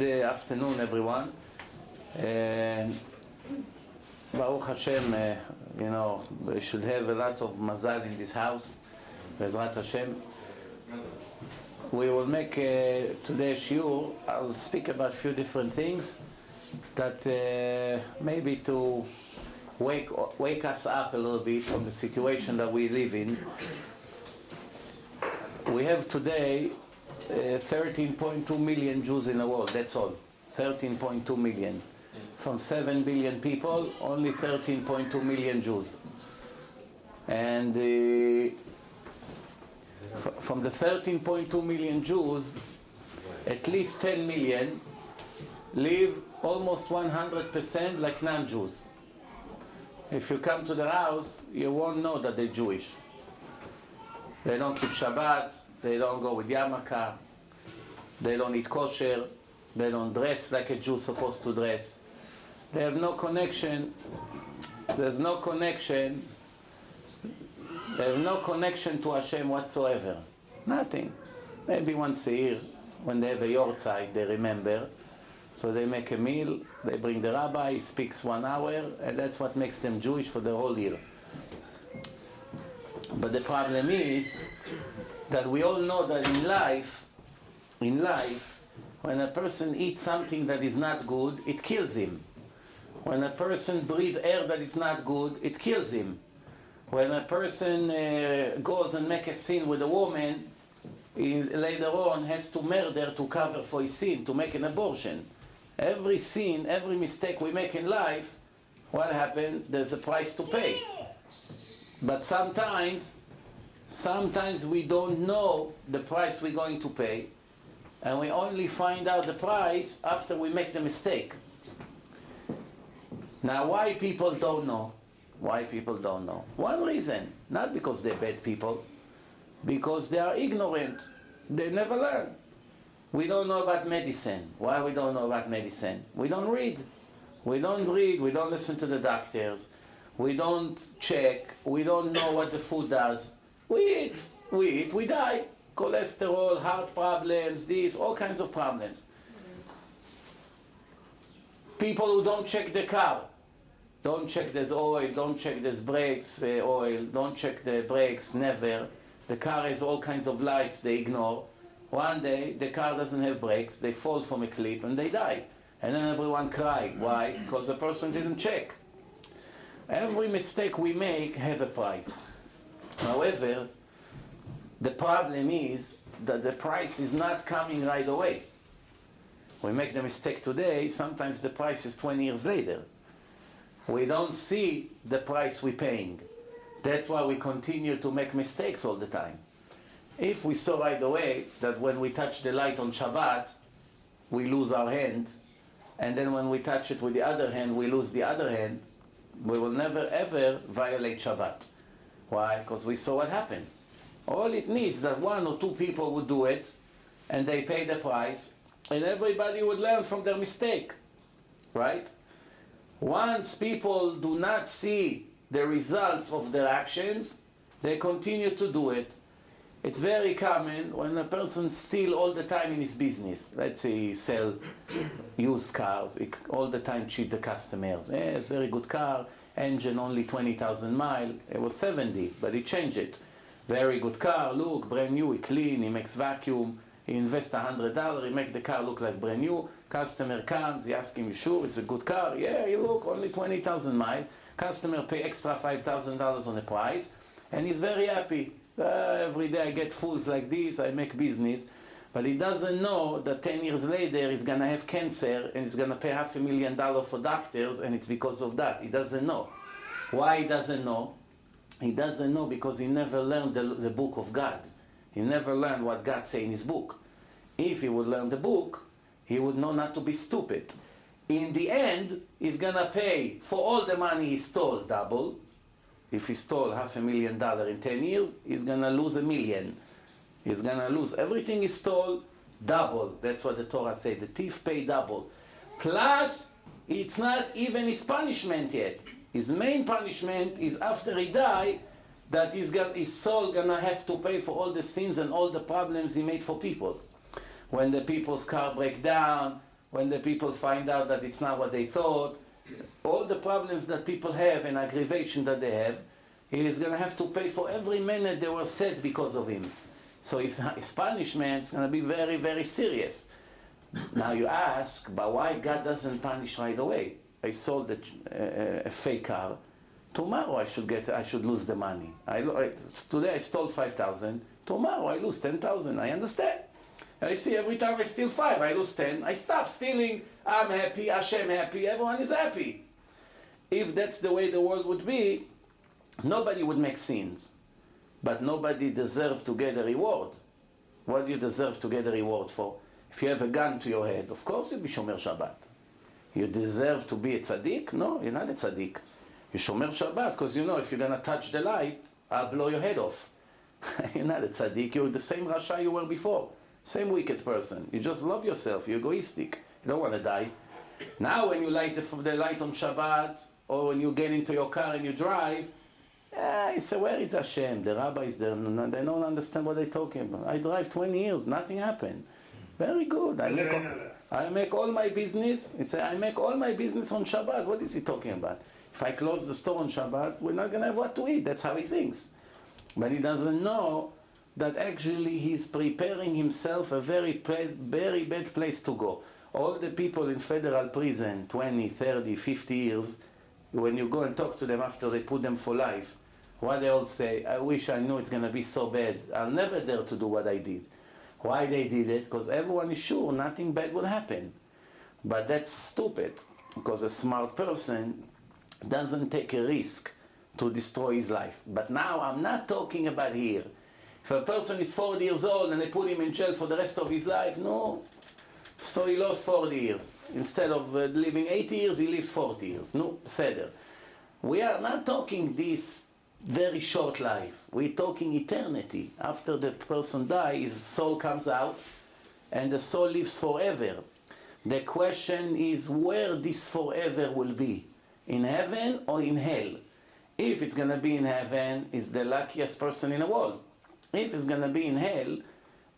Good afternoon, everyone. Baruch Hashem, we should have a lot of mazal in this house. Bezrat Hashem. We will make today a shiur. I'll speak about a few different things that maybe to wake us up a little bit from the situation that we live in. We have today 13.2 million Jews in the world, that's all. 13.2 million. From 7 billion people, only 13.2 million Jews. And from the 13.2 million Jews, at least 10 million live almost 100% like non-Jews. If you come to their house, you won't know that they're Jewish. They don't keep Shabbat, they don't go with yarmulke, they don't eat kosher, they don't dress like a Jew is supposed to dress. They have no connection, there's no connection, they have no connection to Hashem whatsoever. Nothing. Maybe once a year, when they have a yortzeit, they remember. So they make a meal, they bring the rabbi, he speaks 1 hour, and that's what makes them Jewish for the whole year. But the problem is that we all know that in life, when a person eats something that is not good, it kills him. When a person breathes air that is not good, it kills him. When a person goes and makes a sin with a woman, he later on has to murder to cover for his sin, to make an abortion. Every sin, every mistake we make in life, what happened? There's a price to pay. But sometimes we don't know the price we're going to pay, and we only find out the price after we make the mistake. Now, why people don't know? Why people don't know? One reason, not because they're bad people, because they are ignorant. They never learn. We don't know about medicine. Why we don't know about medicine? We don't read. We don't listen to the doctors. We don't check. We don't know what the food does. We eat, we die. Cholesterol, heart problems, all kinds of problems. People who don't check the car. Don't check there's oil, don't check there's brakes, oil, don't check the brakes, never. The car has all kinds of lights, they ignore. One day, the car doesn't have brakes, they fall from a cliff and they die. And then everyone cry. Why? Because the person didn't check. Every mistake we make have a price. However, the problem is that the price is not coming right away. We make the mistake today, sometimes the price is 20 years later. We don't see the price we're paying. That's why we continue to make mistakes all the time. If we saw right away that when we touch the light on Shabbat, we lose our hand, and then when we touch it with the other hand, we lose the other hand, we will never ever violate Shabbat. Why? Because we saw what happened. All it needs that 1 or 2 people would do it, and they pay the price, and everybody would learn from their mistake. Right? Once people do not see the results of their actions, they continue to do it. It's very common when a person steals all the time in his business. Let's say he sells used cars, he all the time cheat the customers. It's a very good car, engine only 20,000 miles. It was 70, but he changed it. Very good car, look, brand new, he clean, he makes vacuum, he invests $100, he makes the car look like brand new. Customer comes, he asks him, you sure it's a good car? Yeah, you look, only 20,000 miles. Customer pay extra $5,000 on the price, and he's very happy. Every day I get fools like this, I make business. But he doesn't know that 10 years later he's going to have cancer and he's going to pay $500,000 for doctors, and it's because of that. He doesn't know. Why he doesn't know? He doesn't know because he never learned the book of God. He never learned what God says in his book. If he would learn the book, he would know not to be stupid. In the end, he's going to pay for all the money he stole double. If he stole $500,000 in 10 years, he's going to lose $1 million. He's going to lose everything he stole double. That's what the Torah says. The thief pay double. Plus, it's not even his punishment yet. His main punishment is after he died, that his soul going to have to pay for all the sins and all the problems he made for people. When the people's car break down, when the people find out that it's not what they thought, all the problems that people have and aggravation that they have, he is going to have to pay for every minute they were sad because of him. So his punishment is going to be very, very serious. Now you ask, but why God doesn't punish right away? I sold a fake car. Tomorrow I should lose the money. Today I stole 5,000. Tomorrow I lose 10,000. I understand. I see every time I steal 5, I lose 10. I stop stealing. I'm happy. Hashem happy. Everyone is happy. If that's the way the world would be, nobody would make sins. But nobody deserves to get a reward. What do you deserve to get a reward for? If you have a gun to your head, of course you'll be Shomer Shabbat. You deserve to be a tzaddik? No, you're not a tzaddik. You Shomer Shabbat because you know if you're going to touch the light, I'll blow your head off. You're not a tzaddik. You're the same Rasha you were before. Same wicked person. You just love yourself. You're egoistic. You don't want to die. Now when you light the light on Shabbat, or when you get into your car and you drive, you say, where is Hashem? The rabbis, they don't understand what they're talking about. I drive 20 years, nothing happened. Very good. I make all my business. I make all my business on Shabbat. What is he talking about? If I close the store on Shabbat, we're not going to have what to eat. That's how he thinks. But he doesn't know that actually he's preparing himself a very bad place to go. All the people in federal prison, 20, 30, 50 years, when you go and talk to them after they put them for life, what they all say, I wish I knew it's going to be so bad. I'll never dare to do what I did. Why they did it? Because everyone is sure nothing bad will happen. But that's stupid, because a smart person doesn't take a risk to destroy his life. But now I'm not talking about here. If a person is 40 years old and they put him in jail for the rest of his life, no. So he lost 40 years. Instead of living 80 years, he lived 40 years. No, seder. We are not talking this very short life. We're talking eternity. After the person dies, his soul comes out and the soul lives forever. The question is where this forever will be. In heaven or in hell? If it's going to be in heaven, he's the luckiest person in the world. If it's going to be in hell,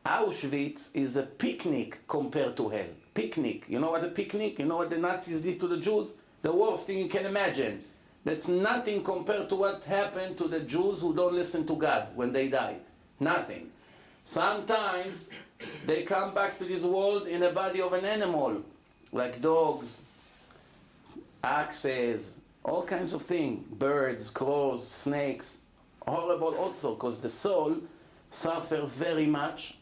Auschwitz is a picnic compared to hell. Picnic. You know what a picnic? You know what the Nazis did to the Jews? The worst thing you can imagine. That's nothing compared to what happened to the Jews who don't listen to God when they die. Nothing. Sometimes they come back to this world in the body of an animal, like dogs, axes, all kinds of things, birds, crows, snakes. Horrible also, because the soul suffers very much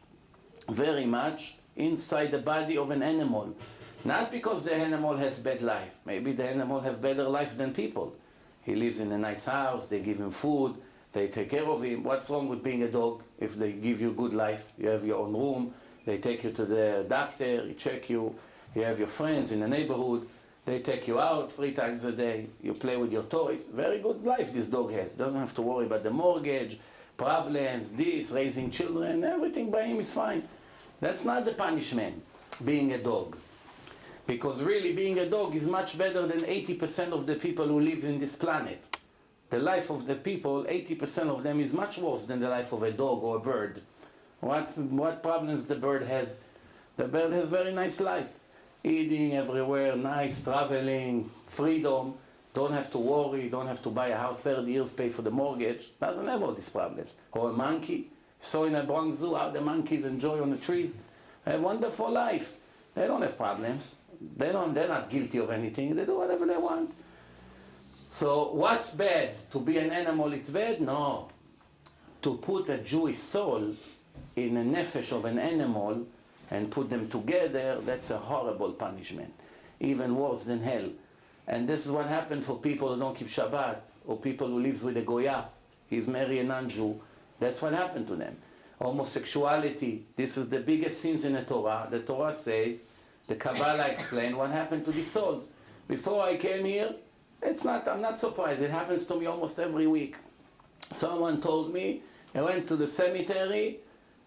inside the body of an animal. Not because the animal has bad life. Maybe the animal have better life than people. He lives in a nice house, they give him food, they take care of him. What's wrong with being a dog if they give you good life? You have your own room, they take you to the doctor, he check you, you have your friends in the neighborhood, they take you out 3 times a day, you play with your toys. Very good life this dog has. Doesn't have to worry about the mortgage, problems, this, raising children, everything by him is fine. That's not the punishment, being a dog. Because really being a dog is much better than 80% of the people who live in this planet. The life of the people, 80% of them is much worse than the life of a dog or a bird. What problems the bird has? The bird has very nice life. Eating everywhere, nice, traveling, freedom, don't have to worry, don't have to buy a house 30 years, pay for the mortgage, doesn't have all these problems. Or a monkey, saw in a Bronx Zoo how the monkeys enjoy on the trees, they have wonderful life. They don't have problems. They're not guilty of anything, they do whatever they want. So what's bad? To be an animal it's bad? No. To put a Jewish soul in a nefesh of an animal and put them together, that's a horrible punishment. Even worse than hell. And this is what happened for people who don't keep Shabbat, or people who lives with a Goya. He's married a non-Jew. That's what happened to them. Homosexuality, this is the biggest sins in the Torah. The Torah says, the Kabbalah explained what happened to these souls. Before I came here, I'm not surprised. It happens to me almost every week. Someone told me, I went to the cemetery,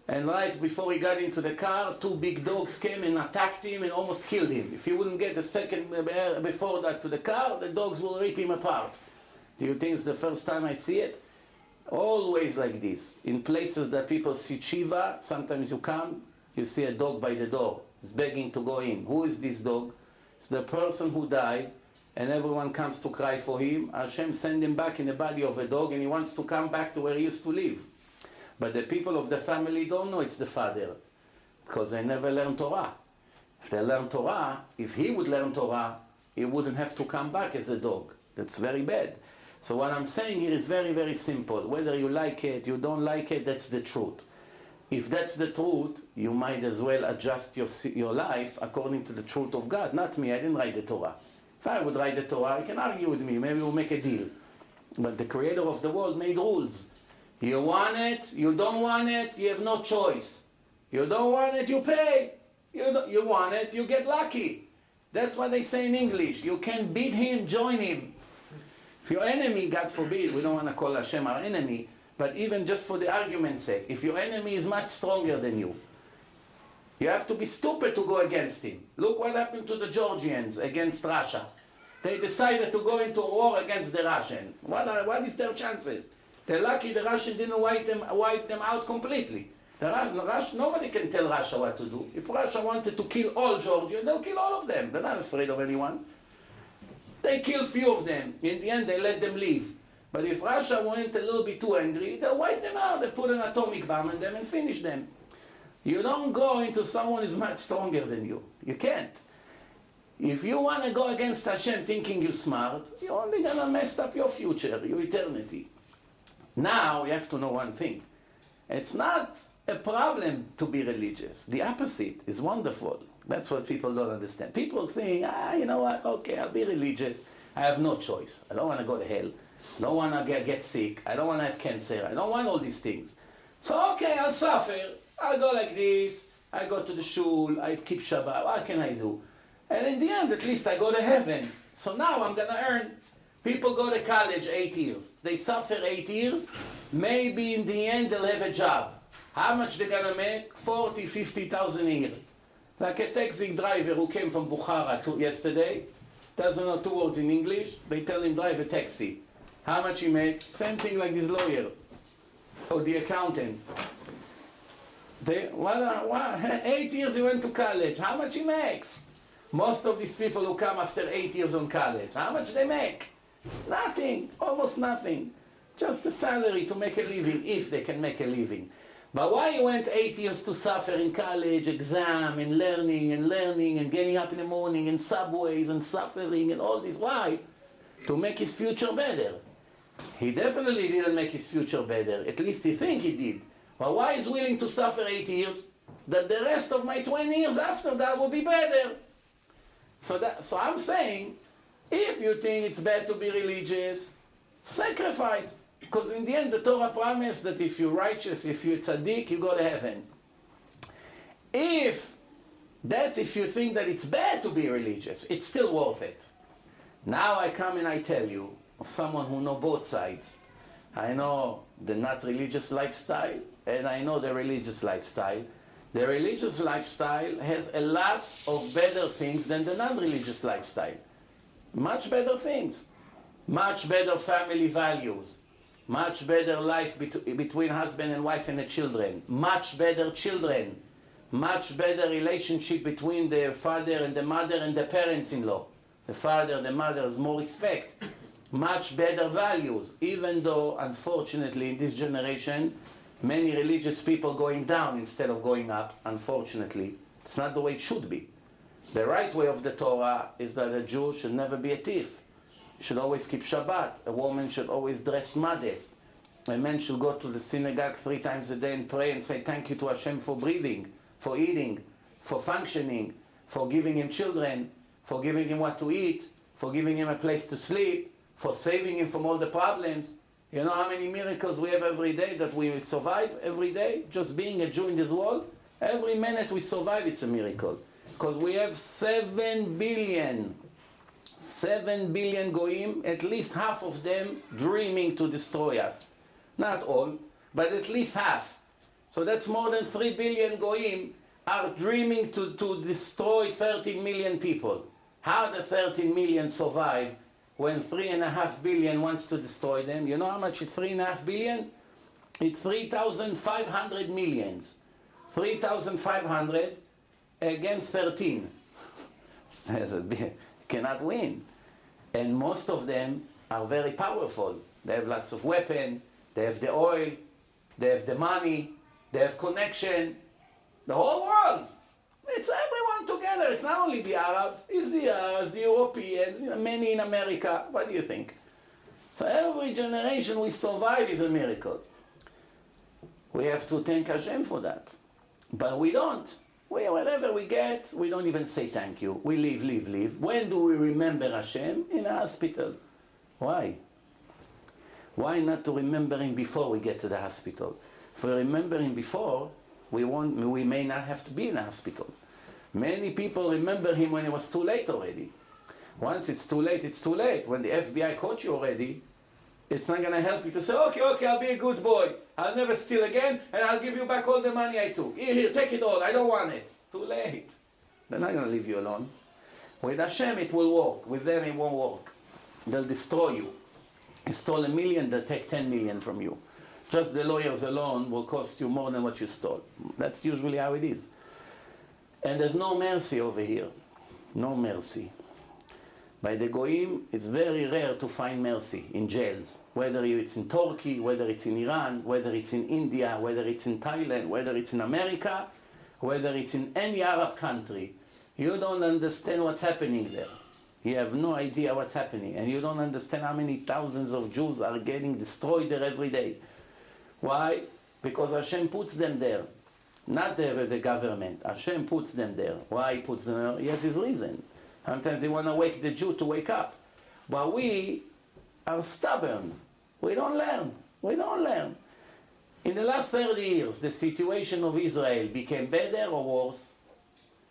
and right before he got into the car, 2 big dogs came and attacked him and almost killed him. If he wouldn't get a second before that to the car, the dogs will rip him apart. Do you think it's the first time I see it? Always like this. In places that people see Shiva, sometimes you come, you see a dog by the door. is begging to go in. Who is this dog? It's the person who died, and everyone comes to cry for him. Hashem sent him back in the body of a dog, and he wants to come back to where he used to live. But the people of the family don't know it's the father, because they never learn Torah. If they learn Torah, if he would learn Torah, he wouldn't have to come back as a dog. That's very bad. So what I'm saying here is very, very simple. Whether you like it, you don't like it, that's the truth. If that's the truth, you might as well adjust your life according to the truth of God. Not me, I didn't write the Torah. If I would write the Torah, you can argue with me, maybe we'll make a deal. But the creator of the world made rules. You want it, you don't want it, you have no choice. You don't want it, you pay. You want it, you get lucky. That's what they say in English. You can beat him, join him. If your enemy, God forbid, we don't want to call Hashem our enemy, but even just for the argument's sake, if your enemy is much stronger than you, you have to be stupid to go against him. Look what happened to the Georgians against Russia. They decided to go into war against the Russian. What is their chances? They're lucky the Russian didn't wipe them out completely. Nobody can tell Russia what to do. If Russia wanted to kill all Georgia, they'll kill all of them. They're not afraid of anyone. They kill few of them. In the end, they let them leave. But if Russia went a little bit too angry, they'll wipe them out. They put an atomic bomb on them and finish them. You don't go into someone who's much stronger than you. You can't. If you want to go against Hashem thinking you're smart, you're only going to mess up your future, your eternity. Now, you have to know one thing. It's not a problem to be religious. The opposite is wonderful. That's what people don't understand. People think, you know what, okay, I'll be religious. I have no choice. I don't want to go to hell. I don't want to get sick. I don't want to have cancer. I don't want all these things. So, okay, I'll suffer. I'll go like this. I go to the shul. I keep Shabbat. What can I do? And in the end, at least I go to heaven. So now I'm going to earn. People go to college 8 years. They suffer 8 years. Maybe in the end they'll have a job. How much they're going to make? 40, 50,000 a year. Like a taxi driver who came from Bukhara yesterday, doesn't know 2 words in English, they tell him drive a taxi. How much he make? Same thing like this lawyer or the accountant. 8 years he went to college. How much he makes? Most of these people who come after 8 years on college, how much they make? Nothing, almost nothing. Just a salary to make a living, if they can make a living. But why he went 8 years to suffer in college, exam, and learning, and getting up in the morning, and subways, and suffering, and all this? Why? To make his future better. He definitely didn't make his future better. At least he think he did. But why is willing to suffer 8 years? That the rest of my 20 years after that will be better. So I'm saying, if you think it's bad to be religious, sacrifice. Because in the end, the Torah promised that if you're righteous, if you're tzaddik, you go to heaven. If you think that it's bad to be religious, it's still worth it. Now I come and I tell you of someone who knows both sides. I know the not religious lifestyle, and I know the religious lifestyle. The religious lifestyle has a lot of better things than the non-religious lifestyle. Much better things. Much better family values. Much better life between husband and wife and the children. Much better children. Much better relationship between the father and the mother and the parents-in-law. The father, the mother has more respect. Much better values. Even though, unfortunately, in this generation, many religious people going down instead of going up, unfortunately. It's not the way it should be. The right way of the Torah is that a Jew should never be a thief. Should always keep Shabbat. A woman should always dress modest. A man should go to the synagogue 3 times a day and pray and say thank you to Hashem for breathing, for eating, for functioning, for giving him children, for giving him what to eat, for giving him a place to sleep, for saving him from all the problems. You know how many miracles we have every day that we survive every day? Just being a Jew in this world, every minute we survive, it's a miracle. Because we have 7 billion goyim, at least half of them dreaming to destroy us. Not all, but at least half. So that's more than 3 billion goyim are dreaming to destroy 13 million people. How the 13 million survive when 3.5 billion wants to destroy them? You know how much is 3.5 billion? It's 3,500 millions. 3,500, against 13. Cannot win. And most of them are very powerful. They have lots of weapons, they have the oil, they have the money, they have connection. The whole world. It's everyone together. It's not only the Arabs, it's the Arabs, the Europeans, many in America. What do you think? So every generation we survive is a miracle. We have to thank Hashem for that. But we don't. Whatever we get, we don't even say thank you. We leave. When do we remember Hashem? In a hospital. Why? Why not to remember Him before we get to the hospital? If we remember Him before, we may not have to be in a hospital. Many people remember Him when it was too late already. Once it's too late, it's too late. When the FBI caught you already, it's not going to help you to say, okay, I'll be a good boy. I'll never steal again, and I'll give you back all the money I took. Here, take it all. I don't want it. Too late. They're not going to leave you alone. With Hashem, it will work. With them, it won't work. They'll destroy you. You stole $1 million, they'll take 10 million from you. Just the lawyers alone will cost you more than what you stole. That's usually how it is. And there's no mercy over here. No mercy. By the Goyim, it's very rare to find mercy in jails. Whether it's in Turkey, whether it's in Iran, whether it's in India, whether it's in Thailand, whether it's in America, whether it's in any Arab country. You don't understand what's happening there. You have no idea what's happening. And you don't understand how many thousands of Jews are getting destroyed there every day. Why? Because Hashem puts them there. Not the government. Hashem puts them there. Why He puts them there? He has His reason. Sometimes He want to wake the Jew to wake up. But we are stubborn. We don't learn. We don't learn. In the last 30 years, the situation of Israel became better or worse?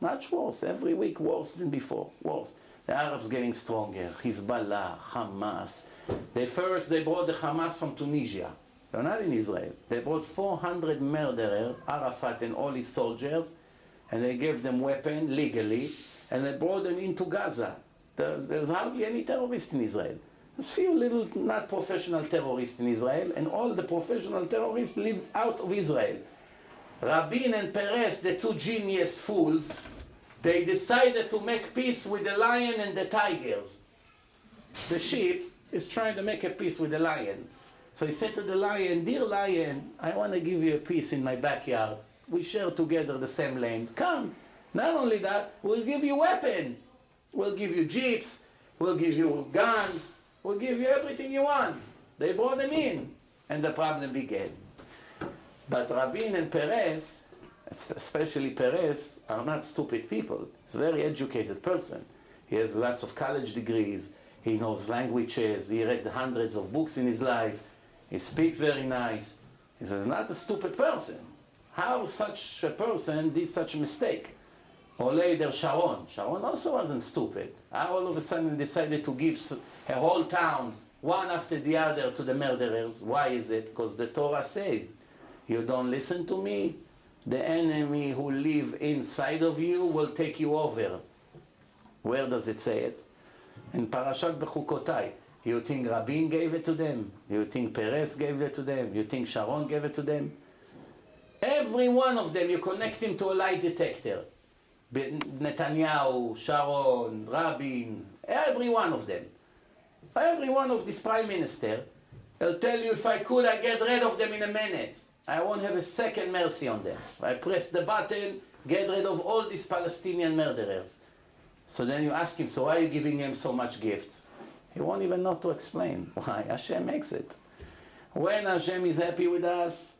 Much worse. Every week worse than before. Worse. The Arabs getting stronger. Hezbollah, Hamas. They brought the Hamas from Tunisia. They're not in Israel. They brought 400 murderers, Arafat and all his soldiers, and they gave them weapons legally, and they brought them into Gaza. There's hardly any terrorists in Israel. There's few little not professional terrorists in Israel, and all the professional terrorists live out of Israel. Rabin and Peres, the two genius fools, they decided to make peace with the lion and the tigers. The sheep is trying to make a peace with the lion. So he said to the lion, "Dear lion, I want to give you a piece in my backyard. We share together the same land. Come. Not only that, we'll give you weapons. We'll give you jeeps. We'll give you guns. We'll give you everything you want." They brought them in, and the problem began. But Rabin and Peres, especially Peres, are not stupid people. He's a very educated person. He has lots of college degrees. He knows languages. He read hundreds of books in his life. He speaks very nice. He's not a stupid person. How such a person did such a mistake? Or later Sharon. Sharon also wasn't stupid. How all of a sudden decided to give a whole town, one after the other, to the murderers? Why is it? Because the Torah says, you don't listen to me, the enemy who live inside of you will take you over. Where does it say it? In Parashat Bechukotai. You think Rabin gave it to them? You think Peres gave it to them? You think Sharon gave it to them? Every one of them, you connect him to a lie detector. Netanyahu, Sharon, Rabin, every one of them. Every one of this prime minister, he'll tell you, if I could, I'd get rid of them in a minute. I won't have a second mercy on them. I press the button, get rid of all these Palestinian murderers. So then you ask him, so why are you giving him so much gifts? He won't even know to explain. Why? Hashem makes it. When Hashem is happy with us,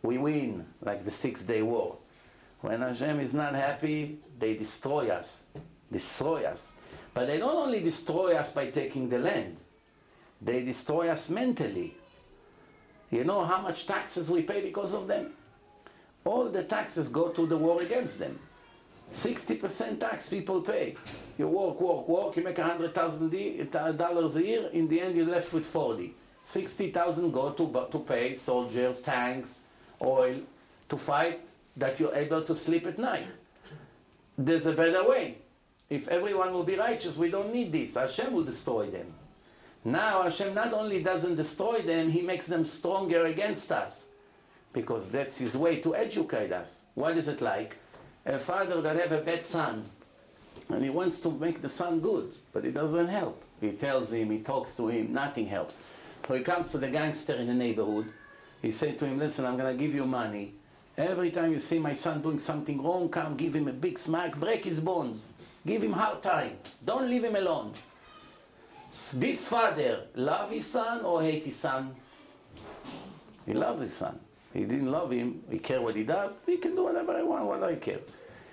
we win, like the 6-day war. When Hashem is not happy, they destroy us. Destroy us. But they don't only destroy us by taking the land. They destroy us mentally. You know how much taxes we pay because of them? All the taxes go to the war against them. 60% tax people pay. You work, you make $100,000 a year, in the end you're left with 40. 60,000 go to pay soldiers, tanks, oil, to fight, that you're able to sleep at night. There's a better way. If everyone will be righteous, we don't need this. Hashem will destroy them. Now Hashem not only doesn't destroy them, He makes them stronger against us. Because that's His way to educate us. What is it like? A father that have a bad son, and he wants to make the son good, but it doesn't help. He tells him, he talks to him, nothing helps. So he comes to the gangster in the neighborhood. He said to him, listen, I'm going to give you money. Every time you see my son doing something wrong, come give him a big smack, break his bones. Give him hard time. Don't leave him alone. This father love his son or hate his son? He loves his son. He didn't love him. He care what he does. He can do whatever he wants. What do I care?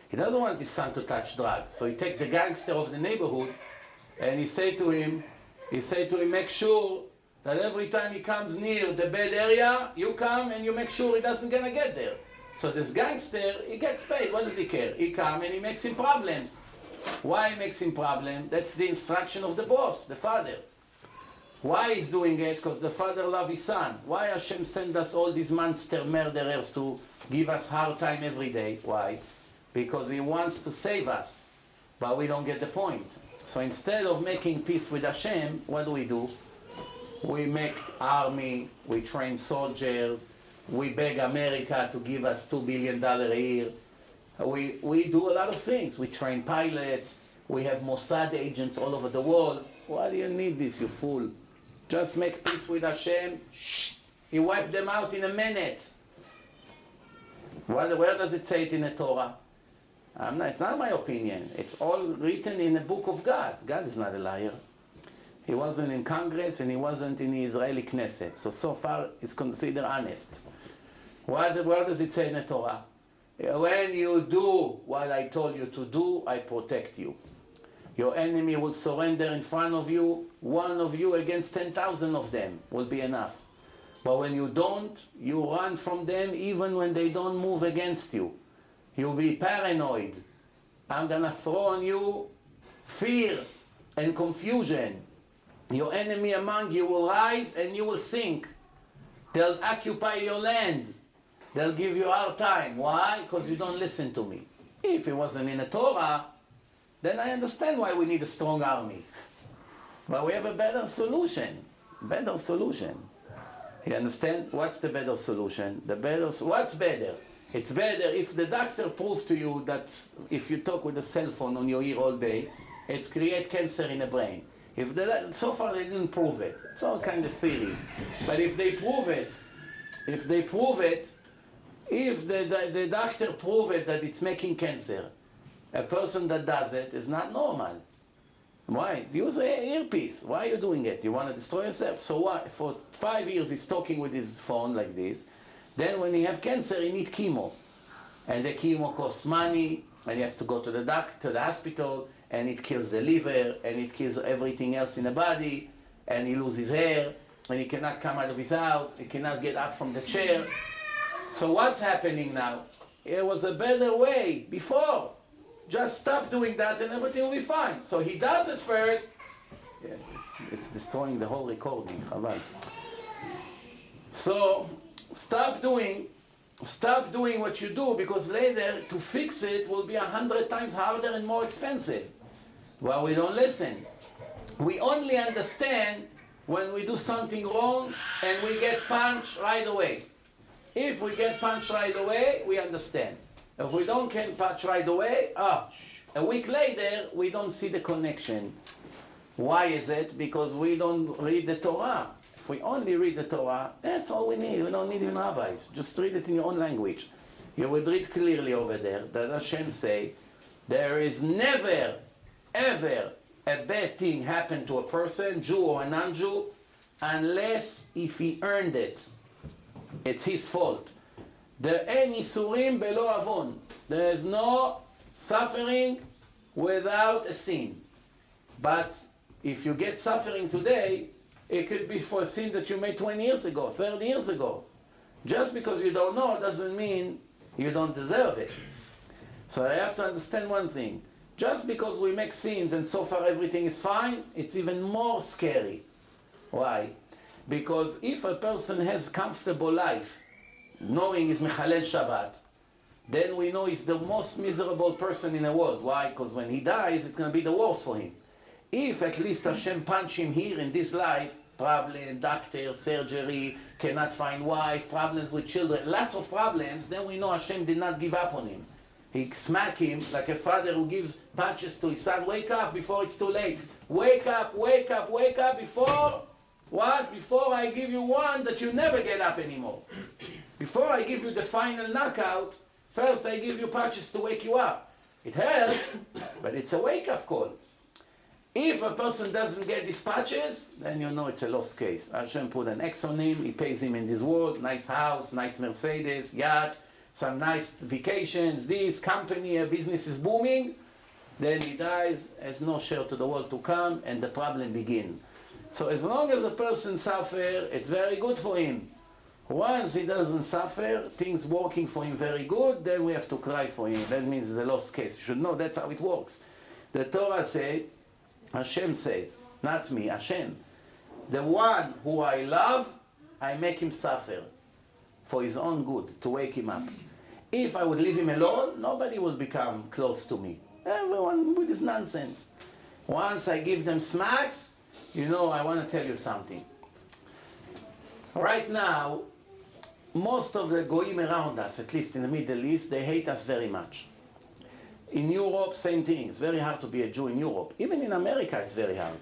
He doesn't want his son to touch drugs. So he take the gangster of the neighborhood and he say to him, make sure that every time he comes near the bad area, you come and you make sure he doesn't gonna get there. So this gangster, he gets paid. What does he care? He come and he makes him problems. Why he makes him problem? That's the instruction of the boss, the father. Why he's doing it? Because the father loves his son. Why Hashem send us all these monster murderers to give us hard time every day? Why? Because he wants to save us. But we don't get the point. So instead of making peace with Hashem, what do? We make army, we train soldiers, we beg America to give us $2 billion a year. We do a lot of things. We train pilots, we have Mossad agents all over the world. Why do you need this, you fool? Just make peace with Hashem. Shh. He wiped them out in a minute. Where does it say it in the Torah? It's not my opinion. It's all written in the book of God. God is not a liar. He wasn't in Congress and he wasn't in the Israeli Knesset. So far it's considered honest. Where does it say in the Torah? When you do what I told you to do, I protect you. Your enemy will surrender in front of you. One of you against 10,000 of them will be enough. But when you don't, you run from them even when they don't move against you. You'll be paranoid. I'm going to throw on you fear and confusion. Your enemy among you will rise and you will sink. They'll occupy your land. They'll give you a hard time. Why? Because you don't listen to me. If it wasn't in the Torah, then I understand why we need a strong army. But we have a better solution. Better solution. You understand? What's the better solution? What's better? It's better if the doctor proves to you that if you talk with a cell phone on your ear all day, it creates cancer in the brain. So far they didn't prove it. It's all kind of theories. But if the doctor prove it that it's making cancer, a person that does it is not normal. Why? Use an earpiece. Why are you doing it? You want to destroy yourself? So why? For 5 years he's talking with his phone like this. Then when he have cancer, he need chemo. And the chemo costs money, and he has to go to the doctor, to the hospital, and it kills the liver, and it kills everything else in the body, and he loses his hair, and he cannot come out of his house, he cannot get up from the chair. So what's happening now? There was a better way before. Just stop doing that and everything will be fine. So he does it first. Yeah, it's destroying the whole recording. So stop doing what you do, because later to fix it will be 100 times harder and more expensive. Well, we don't listen. We only understand when we do something wrong and we get punched right away. If we get punched right away, we understand. If we don't get punched right away, a week later, we don't see the connection. Why is it? Because we don't read the Torah. If we only read the Torah, that's all we need. We don't need even rabbis. Just read it in your own language. You will read clearly over there that Hashem say, there is never, ever a bad thing happen to a person, Jew or a non-Jew, unless if he earned it. It's his fault. There is no suffering without a sin. But if you get suffering today, it could be for a sin that you made 20 years ago, 30 years ago. Just because you don't know doesn't mean you don't deserve it. So I have to understand one thing. Just because we make sins and so far everything is fine, it's even more scary. Why? Because if a person has comfortable life, knowing he's Mechalel Shabbat, then we know he's the most miserable person in the world. Why? Because when he dies, it's going to be the worst for him. If at least Hashem punch him here in this life, problem, doctor, surgery, cannot find wife, problems with children, lots of problems, then we know Hashem did not give up on him. He smack him like a father who gives punches to his son. Wake up before it's too late. Wake up, wake up, wake up before what? Before I give you one that you never get up anymore. Before I give you the final knockout, first I give you punches to wake you up. It hurts, but it's a wake-up call. If a person doesn't get these patches, then you know it's a lost case. Hashem put an X on him, he pays him in this world, nice house, nice Mercedes, yacht, some nice vacations, this company, a business is booming, then he dies, has no share to the world to come, and the problem begins. So as long as the person suffers, it's very good for him. Once he doesn't suffer, things working for him very good, then we have to cry for him. That means it's a lost case. You should know that's how it works. The Torah says, Hashem says, not me, Hashem, the one who I love, I make him suffer for his own good, to wake him up. If I would leave him alone, nobody would become close to me. Everyone with this nonsense. Once I give them smacks, you know, I want to tell you something. Right now, most of the goyim around us, at least in the Middle East, they hate us very much. In Europe, same thing. It's very hard to be a Jew in Europe. Even in America, it's very hard.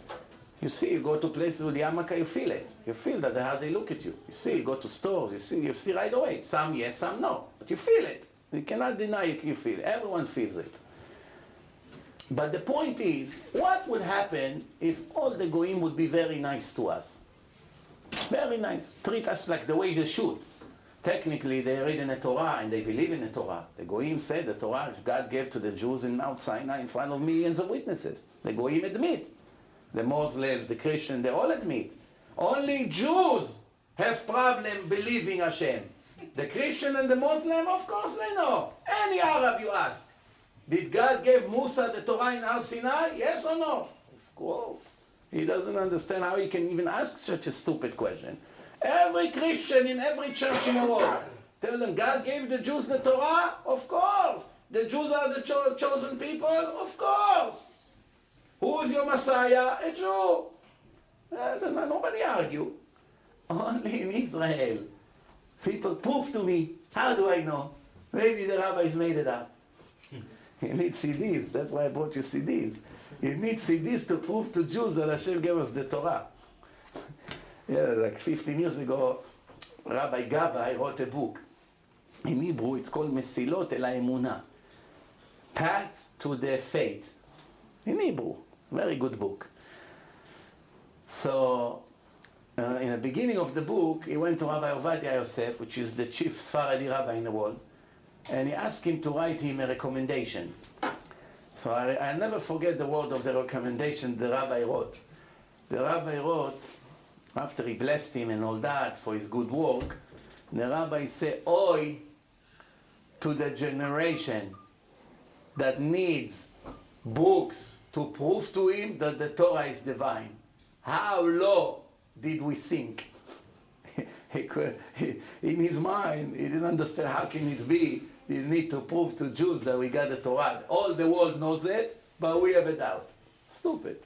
You see, you go to places with the yarmulke, you feel it. You feel that how they look at you. You see, you go to stores, you see right away. Some yes, some no. But you feel it. You cannot deny you feel it. Everyone feels it. But the point is, what would happen if all the goyim would be very nice to us? Very nice. Treat us like the way they should. Technically, they read in the Torah and they believe in the Torah. The Goyim said the Torah God gave to the Jews in Mount Sinai in front of millions of witnesses. The Goyim admit. The Muslims, the Christians, they all admit. Only Jews have problem believing Hashem. The Christian and the Muslim, of course they know. Any Arab you ask. Did God give Musa the Torah in Har Sinai? Yes or no? Of course. He doesn't understand how he can even ask such a stupid question. Every Christian in every church in the world, tell them, God gave the Jews the Torah? Of course. The Jews are the chosen people? Of course. Who is your Messiah? A Jew. Nobody argue. Only in Israel. People prove to me. How do I know? Maybe the rabbis made it up. You need CDs. That's why I brought you CDs. You need CDs to prove to Jews that Hashem gave us the Torah. Yeah, like 15 years ago, Rabbi Gabbai wrote a book. In Hebrew, it's called Mesilot El HaEmunah. Path to the Faith. In Hebrew. Very good book. So, in the beginning of the book, he went to Rabbi Ovadia Yosef, which is the chief Sephardi rabbi in the world, and he asked him to write him a recommendation. So I'll never forget the word of the recommendation the rabbi wrote. The rabbi wrote, after he blessed him and all that for his good work, the rabbi said, "Oi to the generation that needs books to prove to him that the Torah is divine. How low did we sink?" In his mind, he didn't understand how can it be. You need to prove to Jews that we got the Torah. All the world knows it, but we have a doubt. Stupid.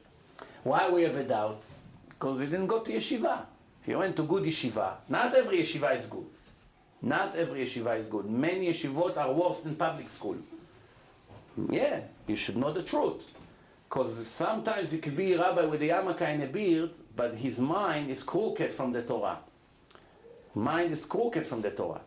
Why we have a doubt? Because we didn't go to yeshiva. If you went to good yeshiva, not every yeshiva is good. Not every yeshiva is good. Many yeshivot are worse than public school. Yeah, you should know the truth. Because sometimes it could be a rabbi with a yarmulke and a beard, but his mind is crooked from the Torah. Mind is crooked from the Torah.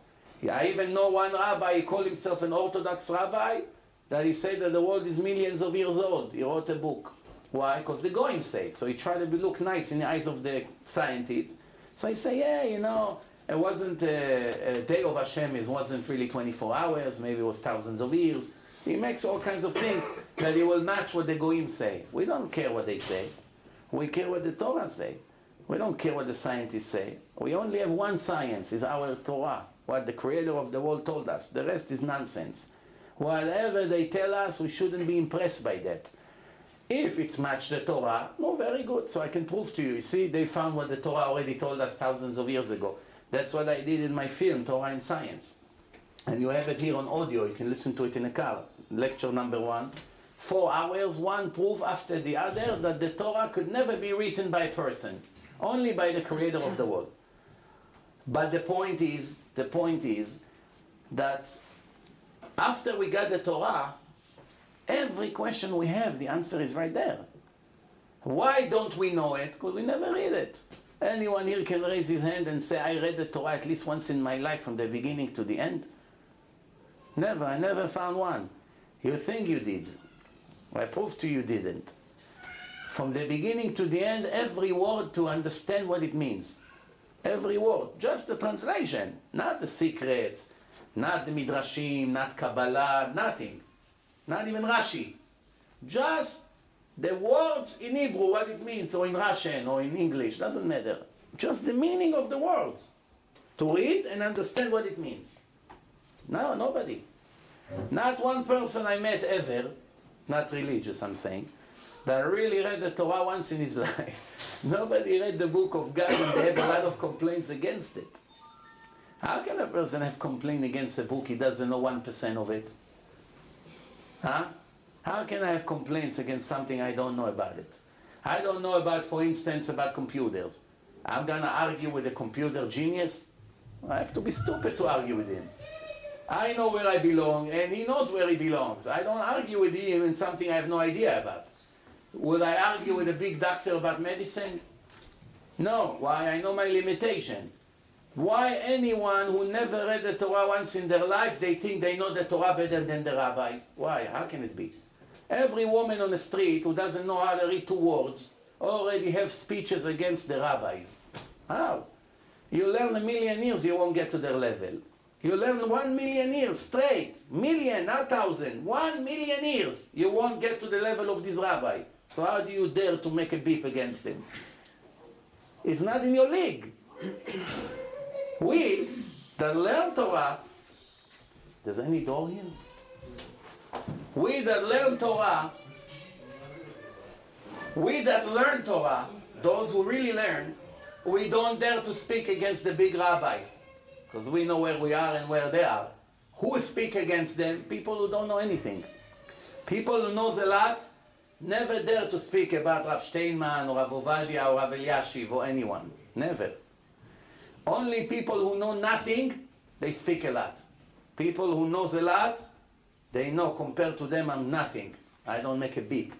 I even know one rabbi, he called himself an Orthodox rabbi, that he said that the world is millions of years old. He wrote a book. Why? Because the goyim say. So he tried to look nice in the eyes of the scientists. So he said, yeah, you know, it wasn't a day of Hashem, it wasn't really 24 hours, maybe it was thousands of years. He makes all kinds of things that he will match what the goyim say. We don't care what they say. We care what the Torah say. We don't care what the scientists say. We only have one science, is our Torah. What the creator of the world told us. The rest is nonsense. Whatever they tell us, we shouldn't be impressed by that. If it's matched the Torah, no, very good. So I can prove to you. You see, they found what the Torah already told us thousands of years ago. That's what I did in my film, Torah and Science. And you have it here on audio. You can listen to it in a car. Lecture number 1. 4 hours, one proof after the other that the Torah could never be written by a person. Only by the creator of the world. But the point is that After we got the Torah, every question we have, the answer is right there. Why don't we know it? Because we never read it. Anyone here can raise his hand and say, I read the Torah at least once in my life from the beginning to the end? Never. I never found one. You think you did. I prove to you didn't. From the beginning to the end, every word to understand what it means. Every word. Just the translation. Not the secrets. Not the midrashim. Not Kabbalah. Nothing. Not even Rashi. Just the words in Hebrew, what it means, or in Russian, or in English. Doesn't matter. Just the meaning of the words. To read and understand what it means. No, nobody. Not one person I met ever, not religious I'm saying, that really read the Torah once in his life. Nobody read the book of God and they have a lot of complaints against it. How can a person have complaint against a book he doesn't know 1% of it? Huh? How can I have complaints against something I don't know about it? I don't know about, for instance, about computers. I'm going to argue with a computer genius? I have to be stupid to argue with him. I know where I belong, and he knows where he belongs. I don't argue with him in something I have no idea about. Would I argue with a big doctor about medicine? No. Why? I know my limitation. Why anyone who never read the Torah once in their life, they think they know the Torah better than the rabbis? Why? How can it be? Every woman on the street who doesn't know how to read 2 words already have speeches against the rabbis. How? You learn 1,000,000 years, you won't get to their level. You learn 1,000,000 years straight, million, not 1,000, 1,000,000 years, you won't get to the level of this rabbi. So how do you dare to make a beep against him? It's not in your league. We that learn Torah, there's any door here? We that learn Torah, those who really learn, we don't dare to speak against the big rabbis. Because we know where we are and where they are. Who speak against them? People who don't know anything. People who knows a lot never dare to speak about Rav Steinman or Rav Ovadia or Rav Eliashiv or anyone. Never. Only people who know nothing, they speak a lot. People who knows a lot, they know compared to them I'm nothing. I don't make a beep.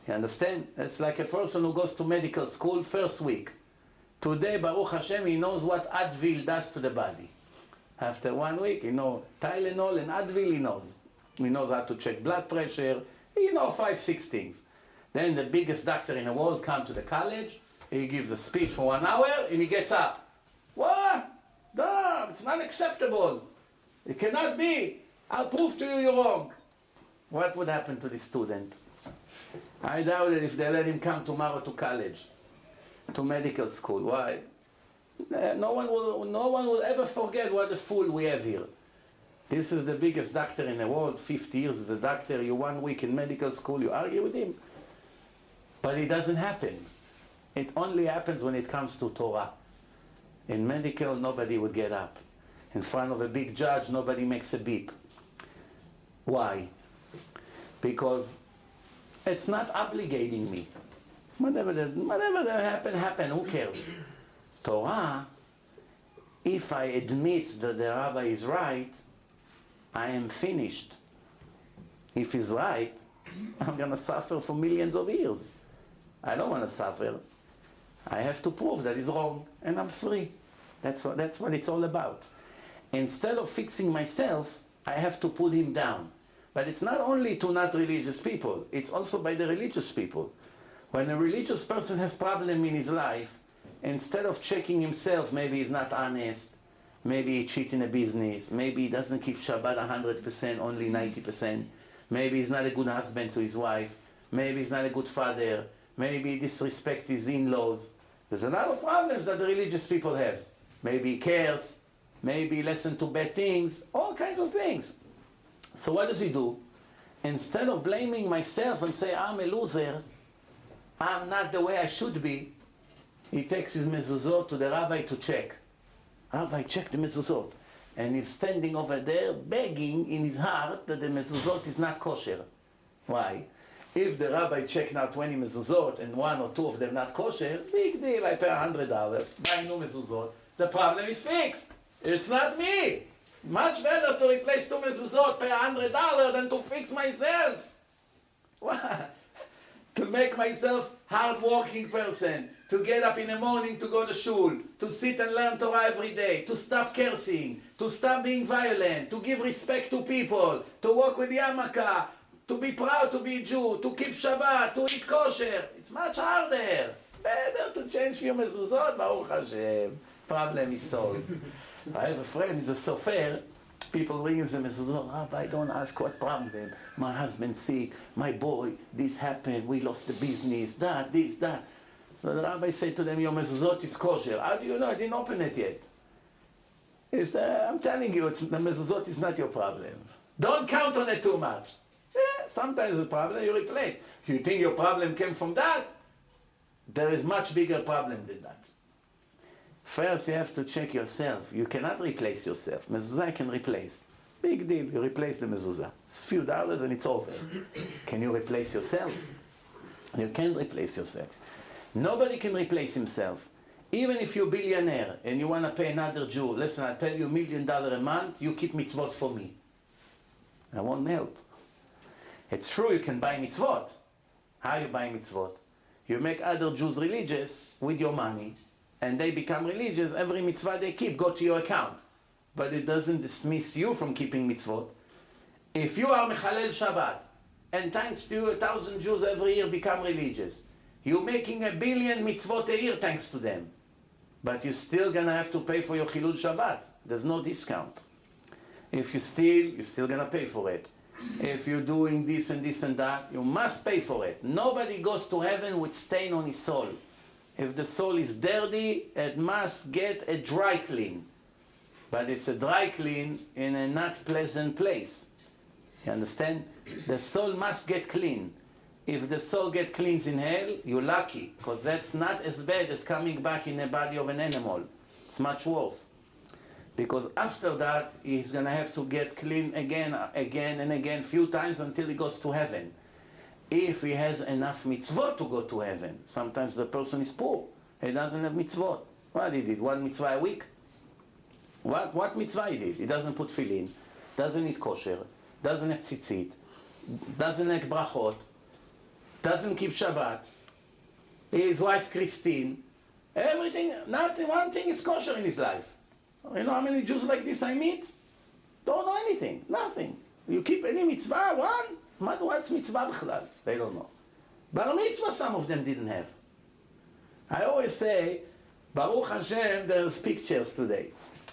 You understand? It's like a person who goes to medical school first week. Today, Baruch Hashem, he knows what Advil does to the body. After 1 week, he knows Tylenol and Advil, he knows. He knows how to check blood pressure. He knows 5, 6 things. Then the biggest doctor in the world comes to the college. He gives a speech for 1 hour and he gets up. What? No, it's not acceptable. It cannot be. I'll prove to you you're wrong. What would happen to this student? I doubt it if they let him come tomorrow to college, to medical school. Why? No one will ever forget what a fool we have here. This is the biggest doctor in the world, 50 years as a doctor. You 1 week in medical school, you argue with him. But it doesn't happen. It only happens when it comes to Torah. In medical, nobody would get up. In front of a big judge, nobody makes a beep. Why? Because it's not obligating me. Whatever that happen, who cares? Torah, if I admit that the rabbi is right, I am finished. If he's right, I'm going to suffer for millions of years. I don't want to suffer. I have to prove that he's wrong, and I'm free. That's what it's all about. Instead of fixing myself, I have to put him down. But it's not only to not religious people, it's also by the religious people. When a religious person has problem in his life, instead of checking himself, maybe he's not honest, maybe he cheats in a business, maybe he doesn't keep Shabbat 100%, only 90%, maybe he's not a good husband to his wife, maybe he's not a good father, maybe he disrespects his in-laws. There's a lot of problems that the religious people have. Maybe he cares, maybe he listens to bad things, all kinds of things. So what does he do? Instead of blaming myself and say, I'm a loser, I'm not the way I should be, he takes his mezuzot to the rabbi to check. Rabbi, check the mezuzot. And he's standing over there begging in his heart that the mezuzot is not kosher. Why? If the rabbi checked now 20 mezuzot and 1 or 2 of them not kosher, big deal, I pay $100, buy new mezuzot. The problem is fixed. It's not me. Much better to replace 2 mezuzot, pay $100 than to fix myself. What? To make myself hard-working person, to get up in the morning to go to shul, to sit and learn Torah every day, to stop cursing, to stop being violent, to give respect to people, to walk with yarmulke, to be proud to be a Jew, to keep Shabbat, to eat kosher. It's much harder. Better to change few mezuzot, Baruch Hashem. Problem is solved. I have a friend, he's a sofer. People bring him the mezuzot. Rabbi, don't ask what problem. My husband sick, my boy, this happened, we lost the business, that, this, that. So the rabbi said to them, your mezuzot is kosher. How do you know? I didn't open it yet. He said, I'm telling you, the mezuzot is not your problem. Don't count on it too much. Yeah, sometimes the problem you replace. If you think your problem came from that, there is much bigger problem than that. First, you have to check yourself. You cannot replace yourself. Mezuzah can replace. Big deal. You replace the mezuzah. It's a few dollars and it's over. Can you replace yourself? You can't replace yourself. Nobody can replace himself. Even if you're a billionaire and you want to pay another Jew, listen, I tell you $1 million a month, you keep mitzvot for me. I won't help. It's true you can buy mitzvot. How you buy mitzvot? You make other Jews religious with your money, and they become religious. Every mitzvah they keep go to your account. But it doesn't dismiss you from keeping mitzvot. If you are mechalel Shabbat, and thanks to you 1,000 Jews every year become religious, you're making 1 billion mitzvot a year thanks to them. But you're still going to have to pay for your chilul Shabbat. There's no discount. If you steal, you're still going to pay for it. If you're doing this and this and that, you must pay for it. Nobody goes to heaven with stain on his soul. If the soul is dirty, it must get a dry clean. But it's a dry clean in a not pleasant place. You understand? The soul must get clean. If the soul gets clean in hell, you're lucky, because that's not as bad as coming back in the body of an animal. It's much worse. Because after that, he's going to have to get clean again and again, few times until he goes to heaven. If he has enough mitzvot to go to heaven. Sometimes the person is poor. He doesn't have mitzvot. What he did? 1 mitzvah a week? What mitzvah he did? He doesn't put tefillin, doesn't eat kosher, doesn't have tzitzit, doesn't make brachot, doesn't keep Shabbat. His wife Christine, everything, nothing, one thing is kosher in his life. You know how many Jews like this I meet? Don't know anything, nothing. You keep any mitzvah, one? What's mitzvah b'chlal? They don't know. Bar mitzvah some of them didn't have. I always say, Baruch Hashem, there's pictures today.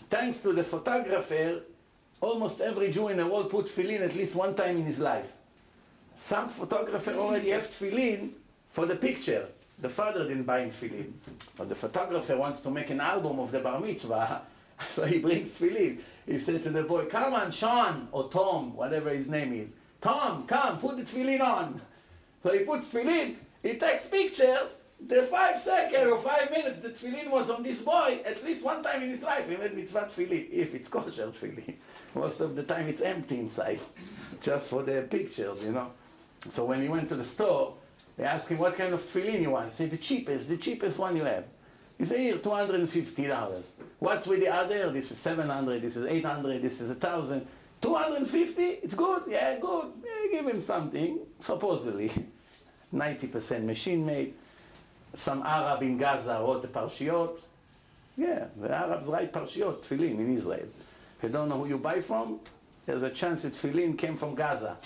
Thanks to the photographer, almost every Jew in the world put tefillin at least one time in his life. Some photographer already have tefillin for the picture. The father didn't buy him tefillin. But the photographer wants to make an album of the bar mitzvah, so he brings tefillin. He said to the boy, come on, Sean, or Tom, whatever his name is. Tom, come, put the tefillin on. So he puts tefillin, he takes pictures. The 5 seconds or 5 minutes the tefillin was on this boy, at least one time in his life, he made mitzvah tefillin, if it's kosher tefillin. Most of the time it's empty inside, just for the pictures, you know. So when he went to the store, they asked him, what kind of tefillin you want? He said, the cheapest one you have. He said, here, $250. What's with the other? This is $700, this is $800, this is $1,000. $250? It's good? Yeah, good. Yeah, give him something, supposedly. 90% machine made. Some Arab in Gaza wrote the Parshiot. Yeah, the Arabs write Parshiot, tefillin in Israel. If you don't know who you buy from, there's a chance that tefillin came from Gaza,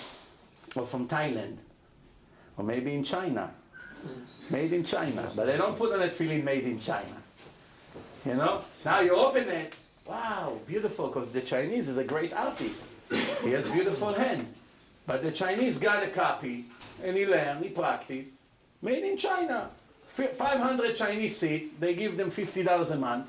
or from Thailand, or maybe in China. Made in China. But they don't put on a tefillin made in China. You know? Now you open it, wow, beautiful, because the Chinese is a great artist. He has beautiful hand. But the Chinese got a copy, and he learned, he practiced, made in China. 500 Chinese seats, they give them $50 a month.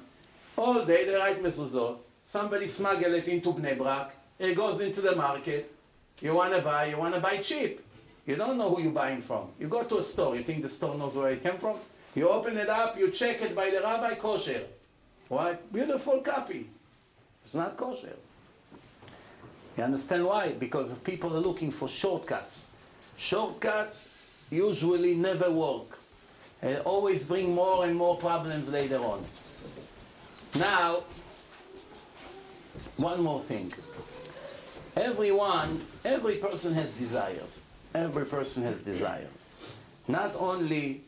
All day they write mezuzot. Somebody smuggle it into Bnei Brak. It goes into the market. You want to buy cheap. You don't know who you're buying from. You go to a store, you think the store knows where it came from? You open it up, you check it by the rabbi, kosher. What? Beautiful copy. It's not kosher. You understand why? Because people are looking for shortcuts. Shortcuts usually never work. They always bring more and more problems later on. Now, One more thing. Every person has desires. Every person has desires. Not only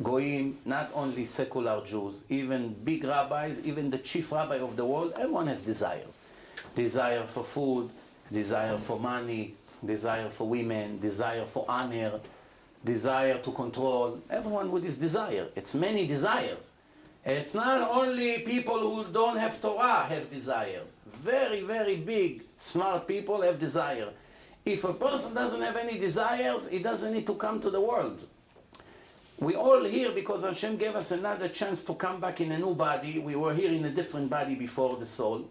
Goyim, not only secular Jews, even big rabbis, even the chief rabbi of the world, everyone has desires. Desire for food, desire for money, desire for women, desire for honor, desire to control. Everyone with his desire. It's many desires. It's not only people who don't have Torah have desires. Very, very big, smart people have desire. If a person doesn't have any desires, he doesn't need to come to the world. We all here because Hashem gave us another chance to come back in a new body. We were here in a different body before the soul.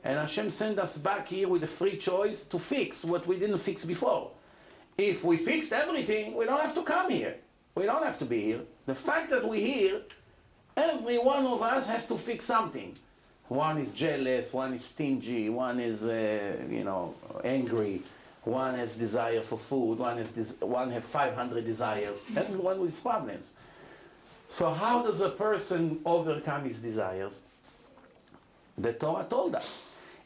And Hashem sent us back here with a free choice to fix what we didn't fix before. If we fixed everything, we don't have to come here. We don't have to be here. The fact that we're here, every one of us has to fix something. One is jealous, one is stingy, one is, angry. One has desire for food, one has 500 desires, everyone with problems. So how does a person overcome his desires? The Torah told us.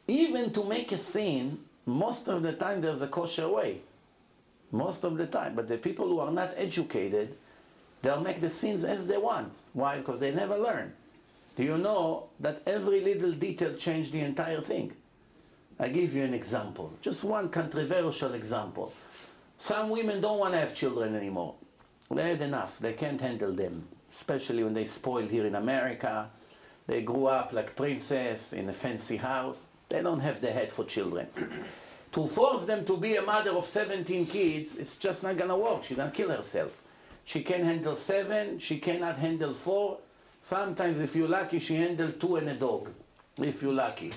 Even to make a sin, most of the time there's a kosher way. Most of the time. But the people who are not educated, they'll make the sins as they want. Why? Because they never learn. Do you know that every little detail changed the entire thing? I give you an example, just one controversial example. Some women don't want to have children anymore. They had enough, they can't handle them, especially when they spoil here in America. They grew up like princess in a fancy house. They don't have the head for children. To force them to be a mother of 17 kids, it's just not gonna work. She's gonna kill herself. She can handle 7, she cannot handle 4. Sometimes if you're lucky, she handles 2 and a dog, if you're lucky.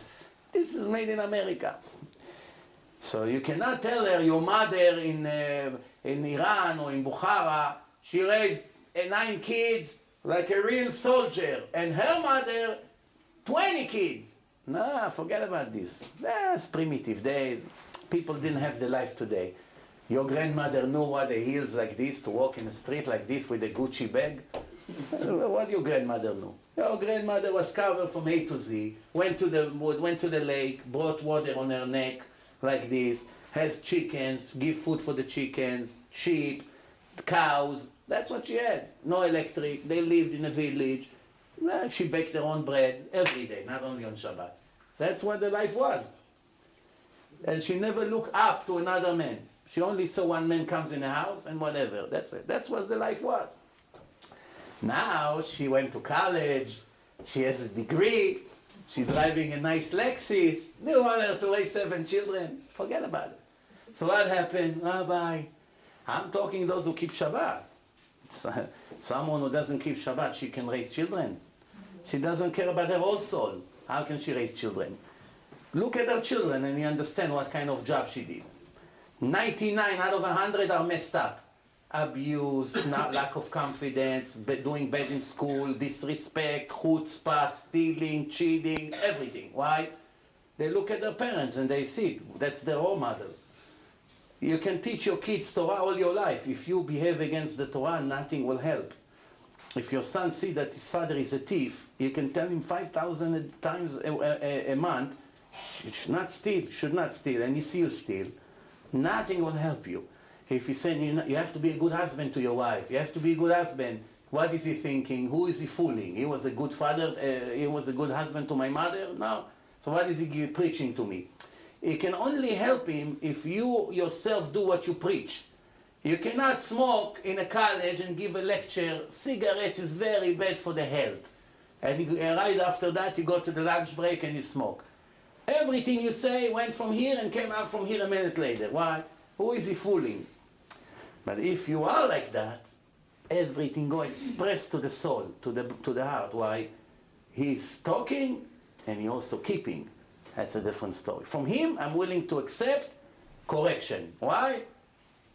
This is made in America. So you cannot tell her your mother in Iran or in Bukhara, she raised 9 kids like a real soldier, and her mother 20 kids. Nah, forget about this. That's primitive days. People didn't have the life today. Your grandmother knew what the heels like this, to walk in the street like this with a Gucci bag. What your grandmother knew? Your grandmother was covered from A to Z, went to the wood, went to the lake, brought water on her neck like this, has chickens, give food for the chickens, sheep, cows. That's what she had. No electric. They lived in a village. She baked her own bread every day, not only on Shabbat. That's what the life was. And she never looked up to another man. She only saw one man comes in the house and whatever. That's it. That's what the life was. Now she went to college, she has a degree, she's driving a nice Lexus. They want her to raise 7 children. Forget about it. So what happened? Rabbi, I'm talking those who keep Shabbat. Someone who doesn't keep Shabbat, she can raise children. She doesn't care about her whole soul. How can she raise children? Look at her children and you understand what kind of job she did. 99 out of 100 are messed up. Abuse, lack of confidence, doing bad in school, disrespect, chutzpah, stealing, cheating, everything. Why? They look at their parents and they see that's their role model. You can teach your kids Torah all your life. If you behave against the Torah, nothing will help. If your son sees that his father is a thief, you can tell him 5,000 times a month, should not steal, and he sees you steal, nothing will help you. If he's saying you have to be a good husband to your wife, you have to be a good husband, what is he thinking? Who is he fooling? He was a good father, he was a good husband to my mother? No. So what is he preaching to me? It can only help him if you yourself do what you preach. You cannot smoke in a college and give a lecture. Cigarettes is very bad for the health. And right after that you go to the lunch break and you smoke. Everything you say went from here and came out from here a minute later. Why? Who is he fooling? But if you are like that, everything go express to the soul, to the heart. Why? He's talking and he also keeping. That's a different story. From him, I'm willing to accept correction. Why?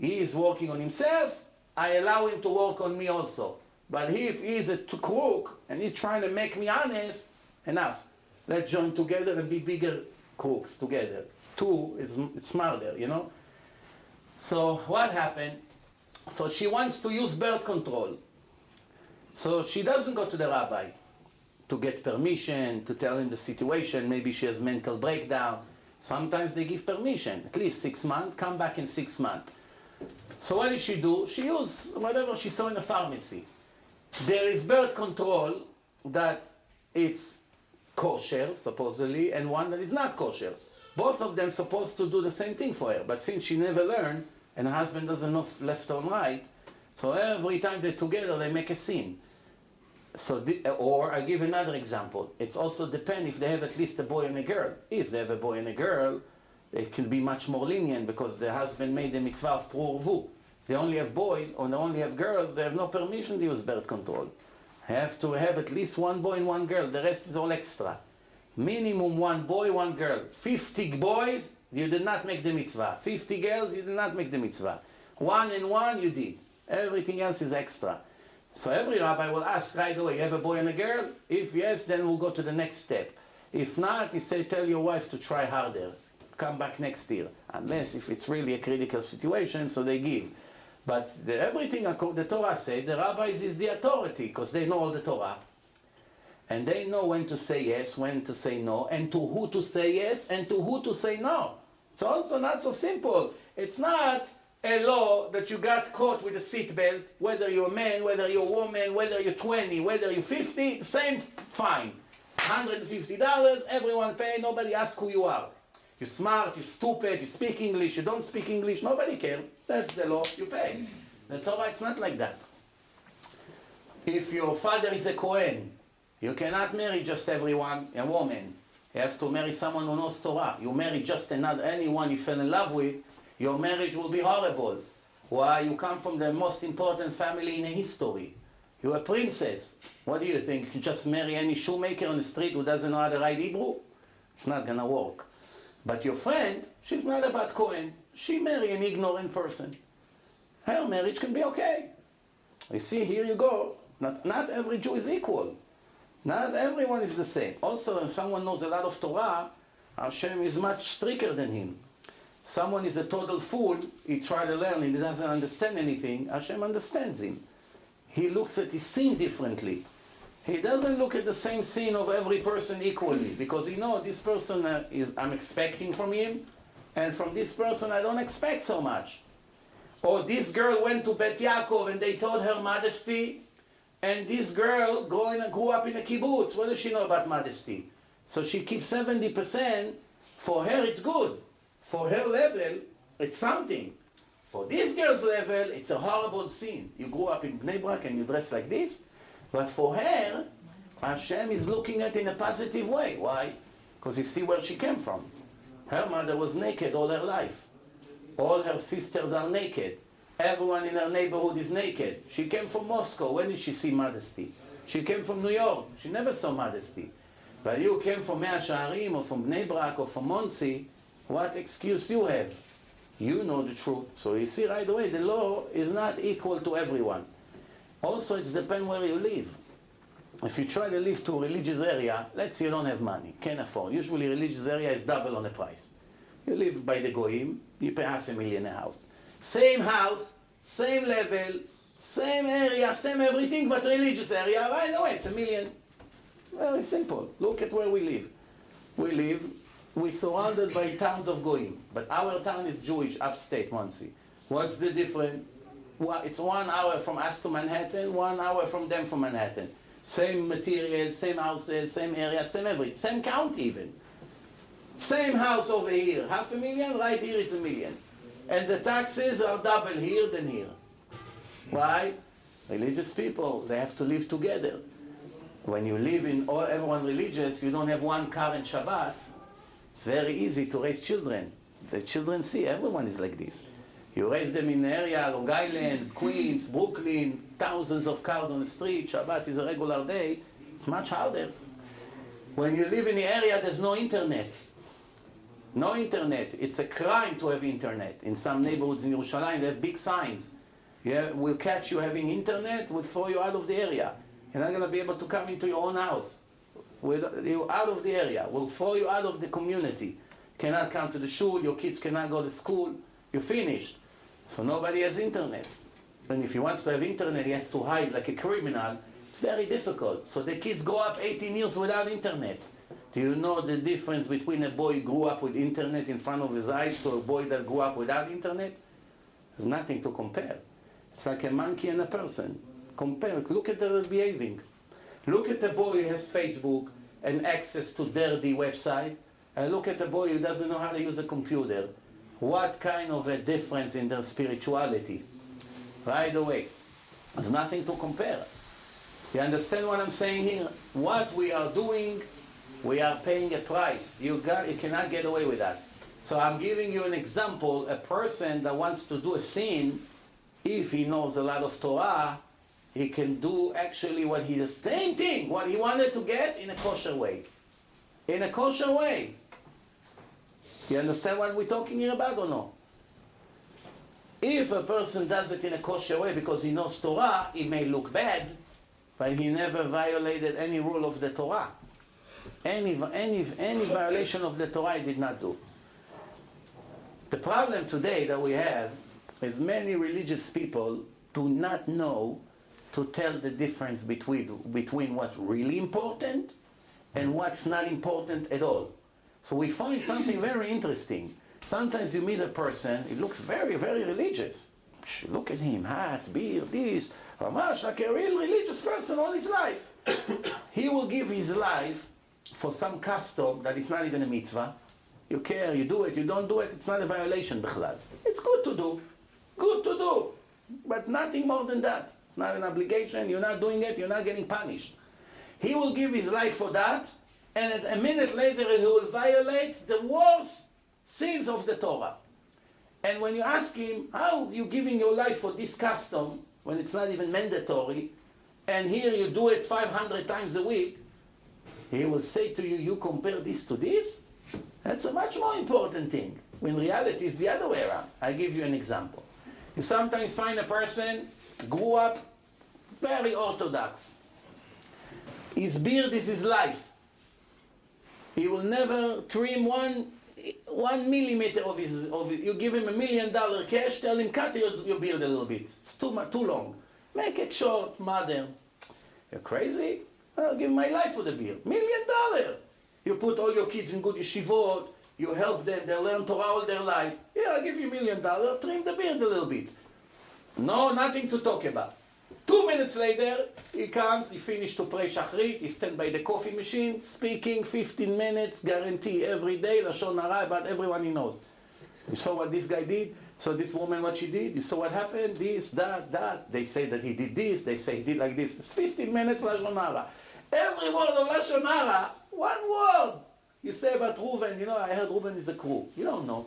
He is working on himself. I allow him to work on me also. But if he's a crook and he's trying to make me honest, enough. Let's join together and be bigger crooks together. 2 is smarter, you know? So what happened? So she wants to use birth control. So she doesn't go to the rabbi to get permission, to tell him the situation. Maybe she has mental breakdown. Sometimes they give permission, at least 6 months, come back in 6 months. So what did she do? She used whatever she saw in the pharmacy. There is birth control that it's kosher, supposedly, and one that is not kosher. Both of them supposed to do the same thing for her, but since she never learned, and her husband doesn't know left or right, so every time they're together, they make a scene. So, or I give another example. It's also depend if they have at least a boy and a girl. If they have a boy and a girl, it can be much more lenient because the husband made the mitzvah of pru'urvu. They only have boys or they only have girls, they have no permission to use birth control. Have to have at least one boy and one girl, the rest is all extra. Minimum one boy, one girl. 50 boys, you did not make the mitzvah. 50 girls, you did not make the mitzvah. 1 and 1, you did. Everything else is extra. So every rabbi will ask right away, you have a boy and a girl? If yes, then we'll go to the next step. If not, he say, tell your wife to try harder. Come back next year. Unless if it's really a critical situation, so they give. But everything the Torah said, the rabbis is the authority, because they know all the Torah. And they know when to say yes, when to say no, and to who to say yes, and to who to say no. It's also not so simple. It's not a law that you got caught with a seatbelt, whether you're a man, whether you're a woman, whether you're 20, whether you're 50, same fine. $150, everyone pay, nobody asks who you are. You're smart, you're stupid, you speak English, you don't speak English, nobody cares. That's the law, you pay. The Torah, it's not like that. If your father is a Kohen, you cannot marry just everyone, a woman. You have to marry someone who knows Torah. You marry just anyone you fell in love with, your marriage will be horrible. Why? You come from the most important family in history. You're a princess. What do you think? You just marry any shoemaker on the street who doesn't know how to write Hebrew? It's not going to work. But your friend, she's not a bad Kohen. She marry an ignorant person. Her marriage can be okay. You see, here you go. Not every Jew is equal. Not everyone is the same. Also, if someone knows a lot of Torah, Hashem is much stricter than him. Someone is a total fool, he tries to learn, he doesn't understand anything, Hashem understands him. He looks at his sin differently. He doesn't look at the same sin of every person equally, because you know this person I'm expecting from him, and from this person I don't expect so much. Or this girl went to Bet Yaakov and they told her modesty, and this girl grew up in a kibbutz. What does she know about modesty? So she keeps 70%. For her it's good. For her level, it's something. For this girl's level, it's a horrible sin. You grew up in Bnei Brak and you dress like this. But for her, Hashem is looking at it in a positive way. Why? Because you see where she came from. Her mother was naked all her life. All her sisters are naked. Everyone in her neighborhood is naked. She came from Moscow. When did she see modesty? She came from New York. She never saw modesty. But you came from Mea Sha'arim or from Bnei Brak or from Monsey. What excuse you have? You know the truth. So you see right away, the law is not equal to everyone. Also, it depends where you live. If you try to live to a religious area, let's say you don't have money, can't afford. Usually religious area is double on the price. You live by the Goyim, you pay $500,000 a house. Same house, same level, same area, same everything, but religious area, right away, it's $1 million. Very simple. Look at where we live. We're surrounded by towns of Goyim, but our town is Jewish, upstate Monsey. What's the difference? Well, it's 1 hour from us to Manhattan, 1 hour from them from Manhattan. Same material, same houses, same area, same everything, same county even. Same house over here, $500,000, right here it's $1 million. And the taxes are double here than here. Why? Religious people, they have to live together. When you live in everyone religious, you don't have one car in Shabbat. It's very easy to raise children. The children see everyone is like this. You raise them in the area, Long Island, Queens, Brooklyn, thousands of cars on the street, Shabbat is a regular day, it's much harder. When you live in the area, there's no internet. No internet. It's a crime to have internet. In some neighborhoods in Yerushalayim, they have big signs. Yeah, we'll catch you having internet, we'll throw you out of the area. You're not going to be able to come into your own house. You're out of the area. We'll throw you out of the community. Cannot come to the shul, your kids cannot go to school. You're finished. So nobody has internet. And if he wants to have internet, he has to hide like a criminal It's very difficult. So the kids grow up 18 years without internet. Do you know the difference between a boy who grew up with internet in front of his eyes to a boy that grew up without internet? There's nothing to compare. It's like a monkey and a person. Compare, look at their behaving. Look at the boy who has Facebook and access to dirty website, and look at the boy who doesn't know how to use a computer. What kind of a difference in their spirituality? Right away. There's nothing to compare. You understand what I'm saying here? What we are doing, we are paying a price. You cannot get away with that. So I'm giving you an example. A person that wants to do a sin, if he knows a lot of Torah, he can do actually what the same thing, what he wanted to get in a kosher way. In a kosher way. You understand what we're talking here about or no? If a person does it in a kosher way because he knows Torah, it may look bad, but he never violated any rule of the Torah. Any violation of the Torah he did not do. The problem today that we have is many religious people do not know to tell the difference between what's really important and what's not important at all. So we find something very interesting. Sometimes you meet a person, he looks very, very religious. Look at him, hat, beard, this, much like a real religious person all his life. He will give his life for some custom that is not even a mitzvah. You care, you do it, you don't do it, it's not a violation, bichlad. It's good to do, but nothing more than that. It's not an obligation, you're not doing it, you're not getting punished. He will give his life for that, and a minute later he will violate the worst sins of the Torah. And when you ask him, how are you giving your life for this custom, when it's not even mandatory, and here you do it 500 times a week, he will say to you, you compare this to this? That's a much more important thing. When reality is the other way around. I give you an example. You sometimes find a person, grew up very orthodox. His beard is his life. He will never trim one millimeter of his. You give him $1 million cash, tell him cut your beard a little bit. It's too long. Make it short, mother. You're crazy? I'll give my life for the beard. $1 million. You put all your kids in good yeshivot. You help them. They learn Torah all their life. Yeah, I'll give you $1 million. Trim the beard a little bit. No, nothing to talk about. 2 minutes later, he comes, he finished to pray Shachrit, he stands by the coffee machine, speaking 15 minutes, guarantee, every day, Lashon Hara about everyone he knows. You saw what this guy did? So this woman, what she did? You saw what happened? This, that. They say that he did this, they say he did like this. It's 15 minutes, Lashon Hara. Every word of Lashon Hara, one word. You say about Reuven, I heard Reuven is a crew. You don't know.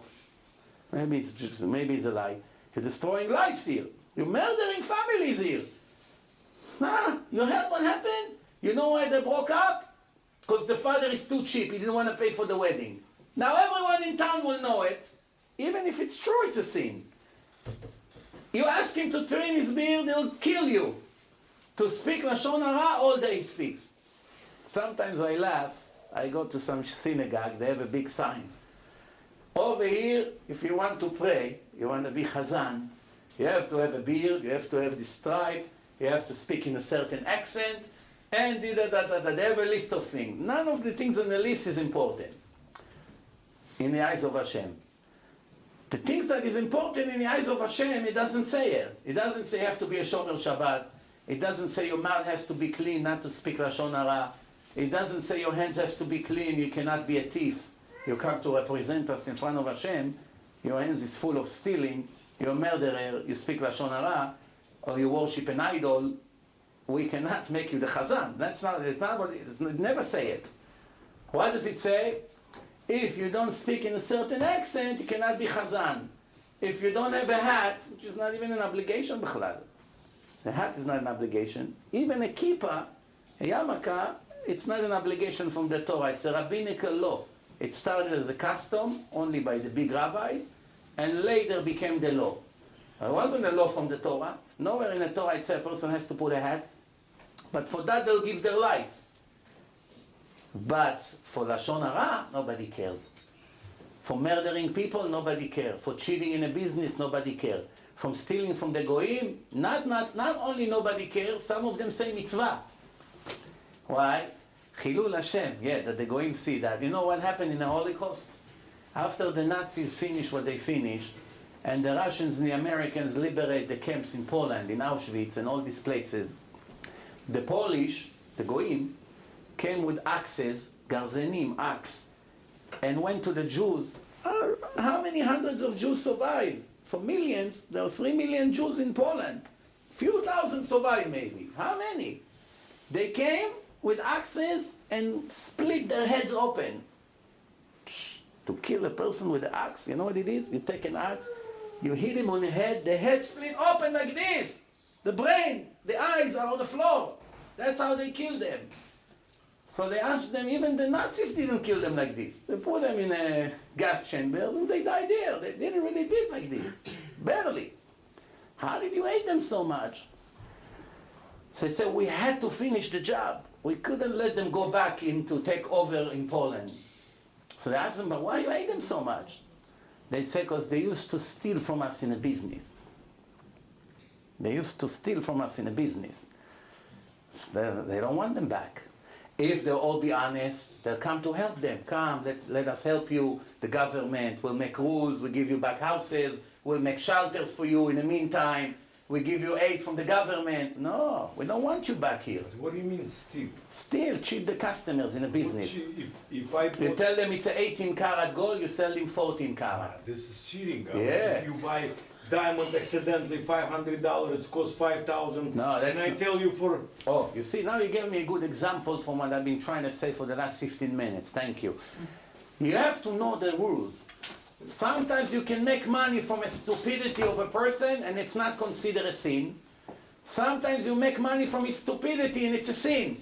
Maybe it's a lie. You're destroying lives here. You're murdering families here. You heard what happened? You know why they broke up? Because the father is too cheap. He didn't want to pay for the wedding. Now everyone in town will know it. Even if it's true, it's a sin. You ask him to trim his beard, he'll kill you. To speak Lashon Hara, all day he speaks. Sometimes I laugh. I go to some synagogue, they have a big sign. Over here, if you want to pray, you want to be chazan, you have to have a beard, you have to have this stripe, you have to speak in a certain accent, and they have a list of things. None of the things on the list is important in the eyes of Hashem. The things that is important in the eyes of Hashem, it doesn't say it. It doesn't say you have to be a shomer Shabbat. It doesn't say your mouth has to be clean, not to speak Lashon Hara. It doesn't say your hands has to be clean, you cannot be a thief. You come to represent us in front of Hashem, your hands is full of stealing, you're a murderer, you speak Lashon Hara, or you worship an idol, we cannot make you the chazan. It's not what it never say it. What does it say? If you don't speak in a certain accent, you cannot be chazan. If you don't have a hat, which is not even an obligation, bichlal. The hat is not an obligation. Even a kippah, a yarmulke, it's not an obligation from the Torah. It's a rabbinical law. It started as a custom, only by the big rabbis, and later became the law. It wasn't a law from the Torah. Nowhere in the Torah it says a person has to put a hat. But for that they'll give their life. But for Lashon Hara, nobody cares. For murdering people, nobody cares. For cheating in a business, nobody cares. From stealing from the goyim, not only nobody cares, some of them say mitzvah. Why? Chilul Hashem. Yeah, that the Goyim see that. You know what happened in the Holocaust? After the Nazis finished what they finished, and the Russians and the Americans liberate the camps in Poland, in Auschwitz, and all these places, the Polish, the Goyim, came with axes, garzenim, axe, and went to the Jews. How many hundreds of Jews survived? For millions, there were 3 million Jews in Poland. Few thousand survived maybe. How many? They came with axes and split their heads open. To kill a person with an axe, you know what it is? You take an axe, you hit him on the head split open like this. The brain, the eyes are on the floor. That's how they kill them. So they asked them, even the Nazis didn't kill them like this. They put them in a gas chamber and they died there. They didn't really did like this. Barely. How did you hate them so much? So they said, we had to finish the job. We couldn't let them go back in to take over in Poland. So they asked them, but why you hate them so much? They said, because they used to steal from us in a business. They used to steal from us in a business. They don't want them back. If they'll all be honest, they'll come to help them. Come, let us help you. The government will make rules. We'll give you back houses. We'll make shelters for you in the meantime. We give you aid from the government. No, we don't want you back here. What do you mean steal? Steal, cheat the customers in a business. If I You tell them it's an 18 karat gold, you sell them 14 karat. This is cheating. Yeah. If you buy diamond accidentally $500, it costs $5,000. No, that's and I not- tell you for Oh, you see, now you gave me a good example from what I've been trying to say for the last 15 minutes. Thank you. You have to know the rules. Sometimes you can make money from a stupidity of a person and it's not considered a sin. Sometimes you make money from his stupidity and it's a sin.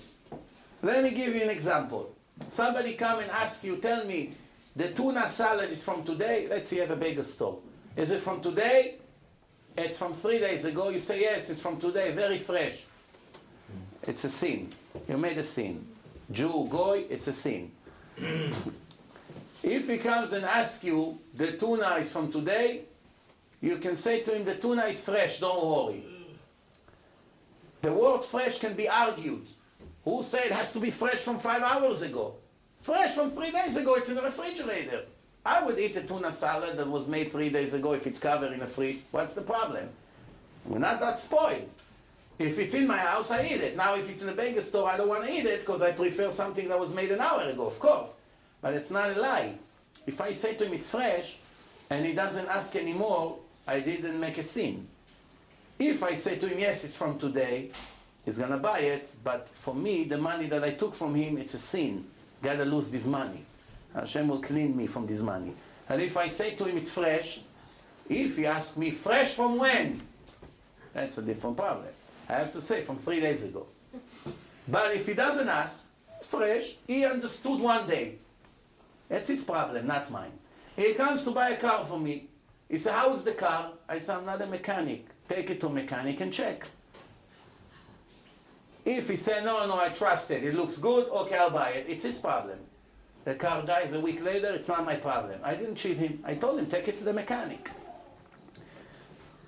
Let me give you an example. Somebody come and ask you, tell me, the tuna salad is from today? Let's say you have a bagel store. Is it from today? It's from 3 days ago. You say, yes, it's from today, very fresh. It's a sin. You made a sin. Jew, goy, it's a sin. If he comes and asks you, the tuna is from today, you can say to him, the tuna is fresh, don't worry. The word fresh can be argued. Who said it has to be fresh from 5 hours ago? Fresh from 3 days ago, it's in the refrigerator. I would eat a tuna salad that was made 3 days ago if it's covered in a fridge. What's the problem? We're not that spoiled. If it's in my house, I eat it. Now, if it's in a bagel store, I don't want to eat it because I prefer something that was made an hour ago, of course. But it's not a lie. If I say to him it's fresh, and he doesn't ask anymore, I didn't make a sin. If I say to him, yes, it's from today, he's going to buy it, but for me, the money that I took from him, it's a sin. Gotta lose this money. Hashem will clean me from this money. And if I say to him it's fresh, if he asks me, fresh from when? That's a different problem. I have to say from 3 days ago. But if he doesn't ask, fresh, he understood one day. That's his problem, not mine. He comes to buy a car for me. He said, how is the car? I said, I'm not a mechanic. Take it to a mechanic and check. If he said, no, I trust it. It looks good. Okay, I'll buy it. It's his problem. The car dies a week later. It's not my problem. I didn't cheat him. I told him, take it to the mechanic.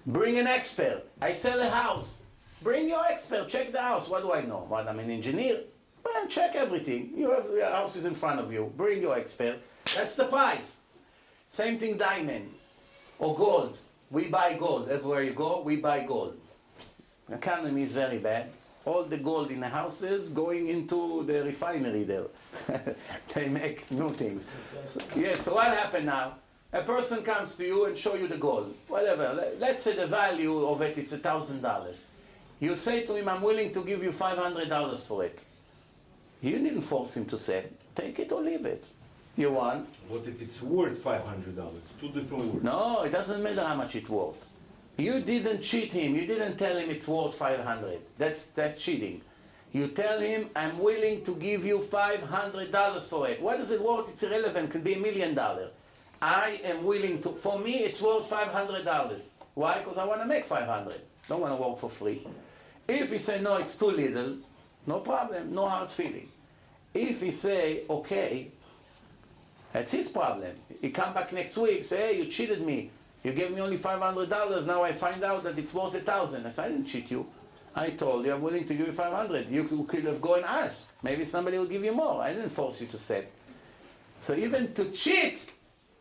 Bring an expert. I sell a house. Bring your expert. Check the house. What do I know? What, I'm an engineer? Well, check everything. Your house is in front of you. Bring your expert. That's the price. Same thing, diamond or gold. We buy gold. Everywhere you go, we buy gold. The economy is very bad. All the gold in the houses going into the refinery there. They make new things. So what happened now? A person comes to you and show you the gold. Whatever. Let's say the value of it is $1,000. You say to him, I'm willing to give you $500 for it. You didn't force him to say, take it or leave it. You want? what if it's worth $500? Two different words. No, it doesn't matter how much it's worth. You didn't cheat him. You didn't tell him it's worth 500. That's cheating. You tell him, I'm willing to give you $500 for it. What is it worth? It's irrelevant. It could be $1 million. I am willing to, for me, it's worth $500. Why? Because I want to make 500. Don't want to work for free. If he say, no, it's too little, no problem, no hard feeling. If he say, okay, that's his problem. He come back next week, say, hey, you cheated me. You gave me only $500, now I find out that it's worth $1,000. I said, I didn't cheat you. I told you I'm willing to give you 500. You could have gone and asked. Maybe somebody will give you more. I didn't force you to sell. So even to cheat,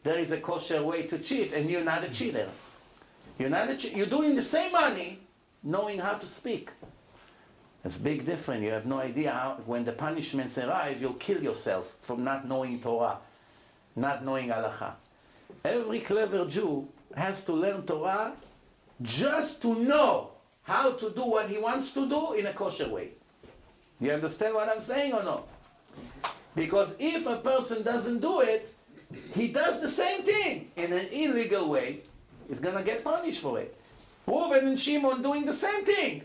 there is a kosher way to cheat, and you're not a cheater. You're doing the same money, knowing how to speak. It's a big difference. You have no idea how, when the punishments arrive, you'll kill yourself from not knowing Torah, not knowing halacha. Every clever Jew has to learn Torah just to know how to do what he wants to do in a kosher way. You understand what I'm saying or no? Because if a person doesn't do it, he does the same thing in an illegal way, he's going to get punished for it. Reuven and Shimon doing the same thing.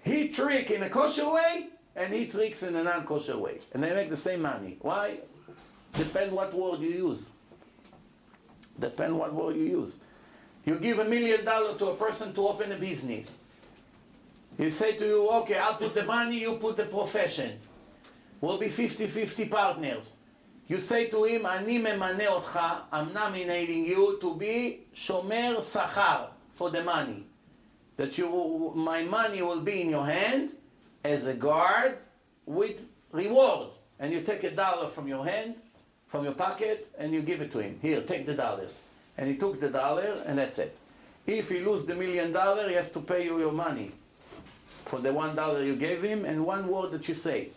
He trick in a kosher way, and he tricks in a non-kosher way. And they make the same money. Why? Depend what word you use. Depend what word you use. You give $1 million to a person to open a business. He say to you, okay, I'll put the money, you put the profession. We'll be 50-50 partners. You say to him, אני ממנה אותך, I'm nominating you to be shomer sachar for the money. That my money will be in your hand as a guard with reward. And you take $1 from your hand, from your pocket, and you give it to him. Here, take the $1. And he took the $1, and that's it. If he loses the $1 million, he has to pay you your money for the $1 you gave him and one word that you say.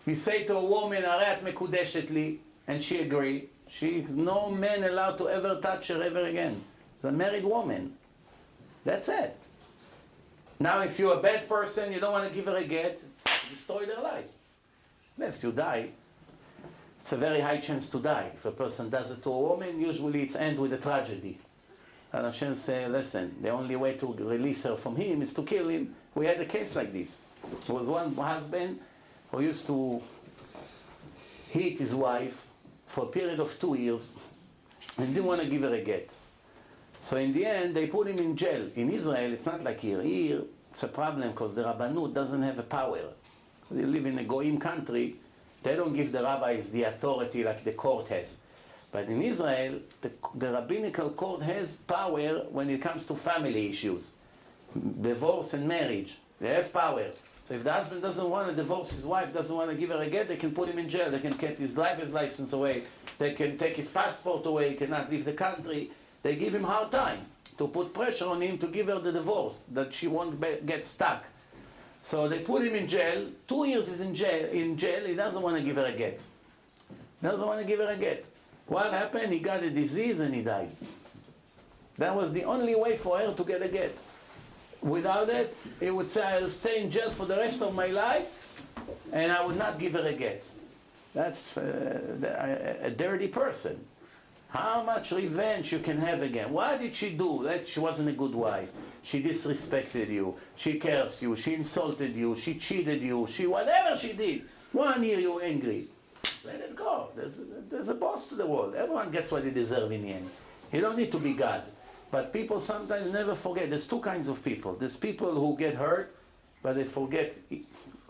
You say to a woman, הרי את מקודשת לי, and she agree. She's no man allowed to ever touch her ever again. It's a married woman. That's it. Now, if you're a bad person, you don't want to give her a get, destroy their life. Unless you die. It's a very high chance to die. If a person does it to a woman, usually it's end with a tragedy. And Hashem say, listen, the only way to release her from him is to kill him. We had a case like this. There was one husband who used to hit his wife for a period of 2 years and didn't want to give her a get. So in the end, they put him in jail. In Israel, it's not like here. Here, it's a problem because the Rabbanut doesn't have a power. They live in a Goyim country. They don't give the rabbis the authority like the court has. But in Israel, the rabbinical court has power when it comes to family issues. Divorce and marriage. They have power. So if the husband doesn't want to divorce his wife, doesn't want to give her a get, they can put him in jail. They can get his driver's license away. They can take his passport away. He cannot leave the country. They give him hard time to put pressure on him to give her the divorce, that she won't get stuck. So they put him in jail. 2 years he's in jail. He doesn't want to give her a get. Doesn't want to give her a get. What happened? He got a disease and he died. That was the only way for her to get a get. Without it, he would say, I'll stay in jail for the rest of my life and I would not give her a get. That's a dirty person. How much revenge you can have again? What did she do? She wasn't a good wife. She disrespected you. She cursed you. She insulted you. She cheated you. Whatever she did. 1 year you're angry. Let it go. There's a boss to the world. Everyone gets what they deserve in the end. You don't need to be God. But people sometimes never forget. There's two kinds of people. There's people who get hurt, but they forget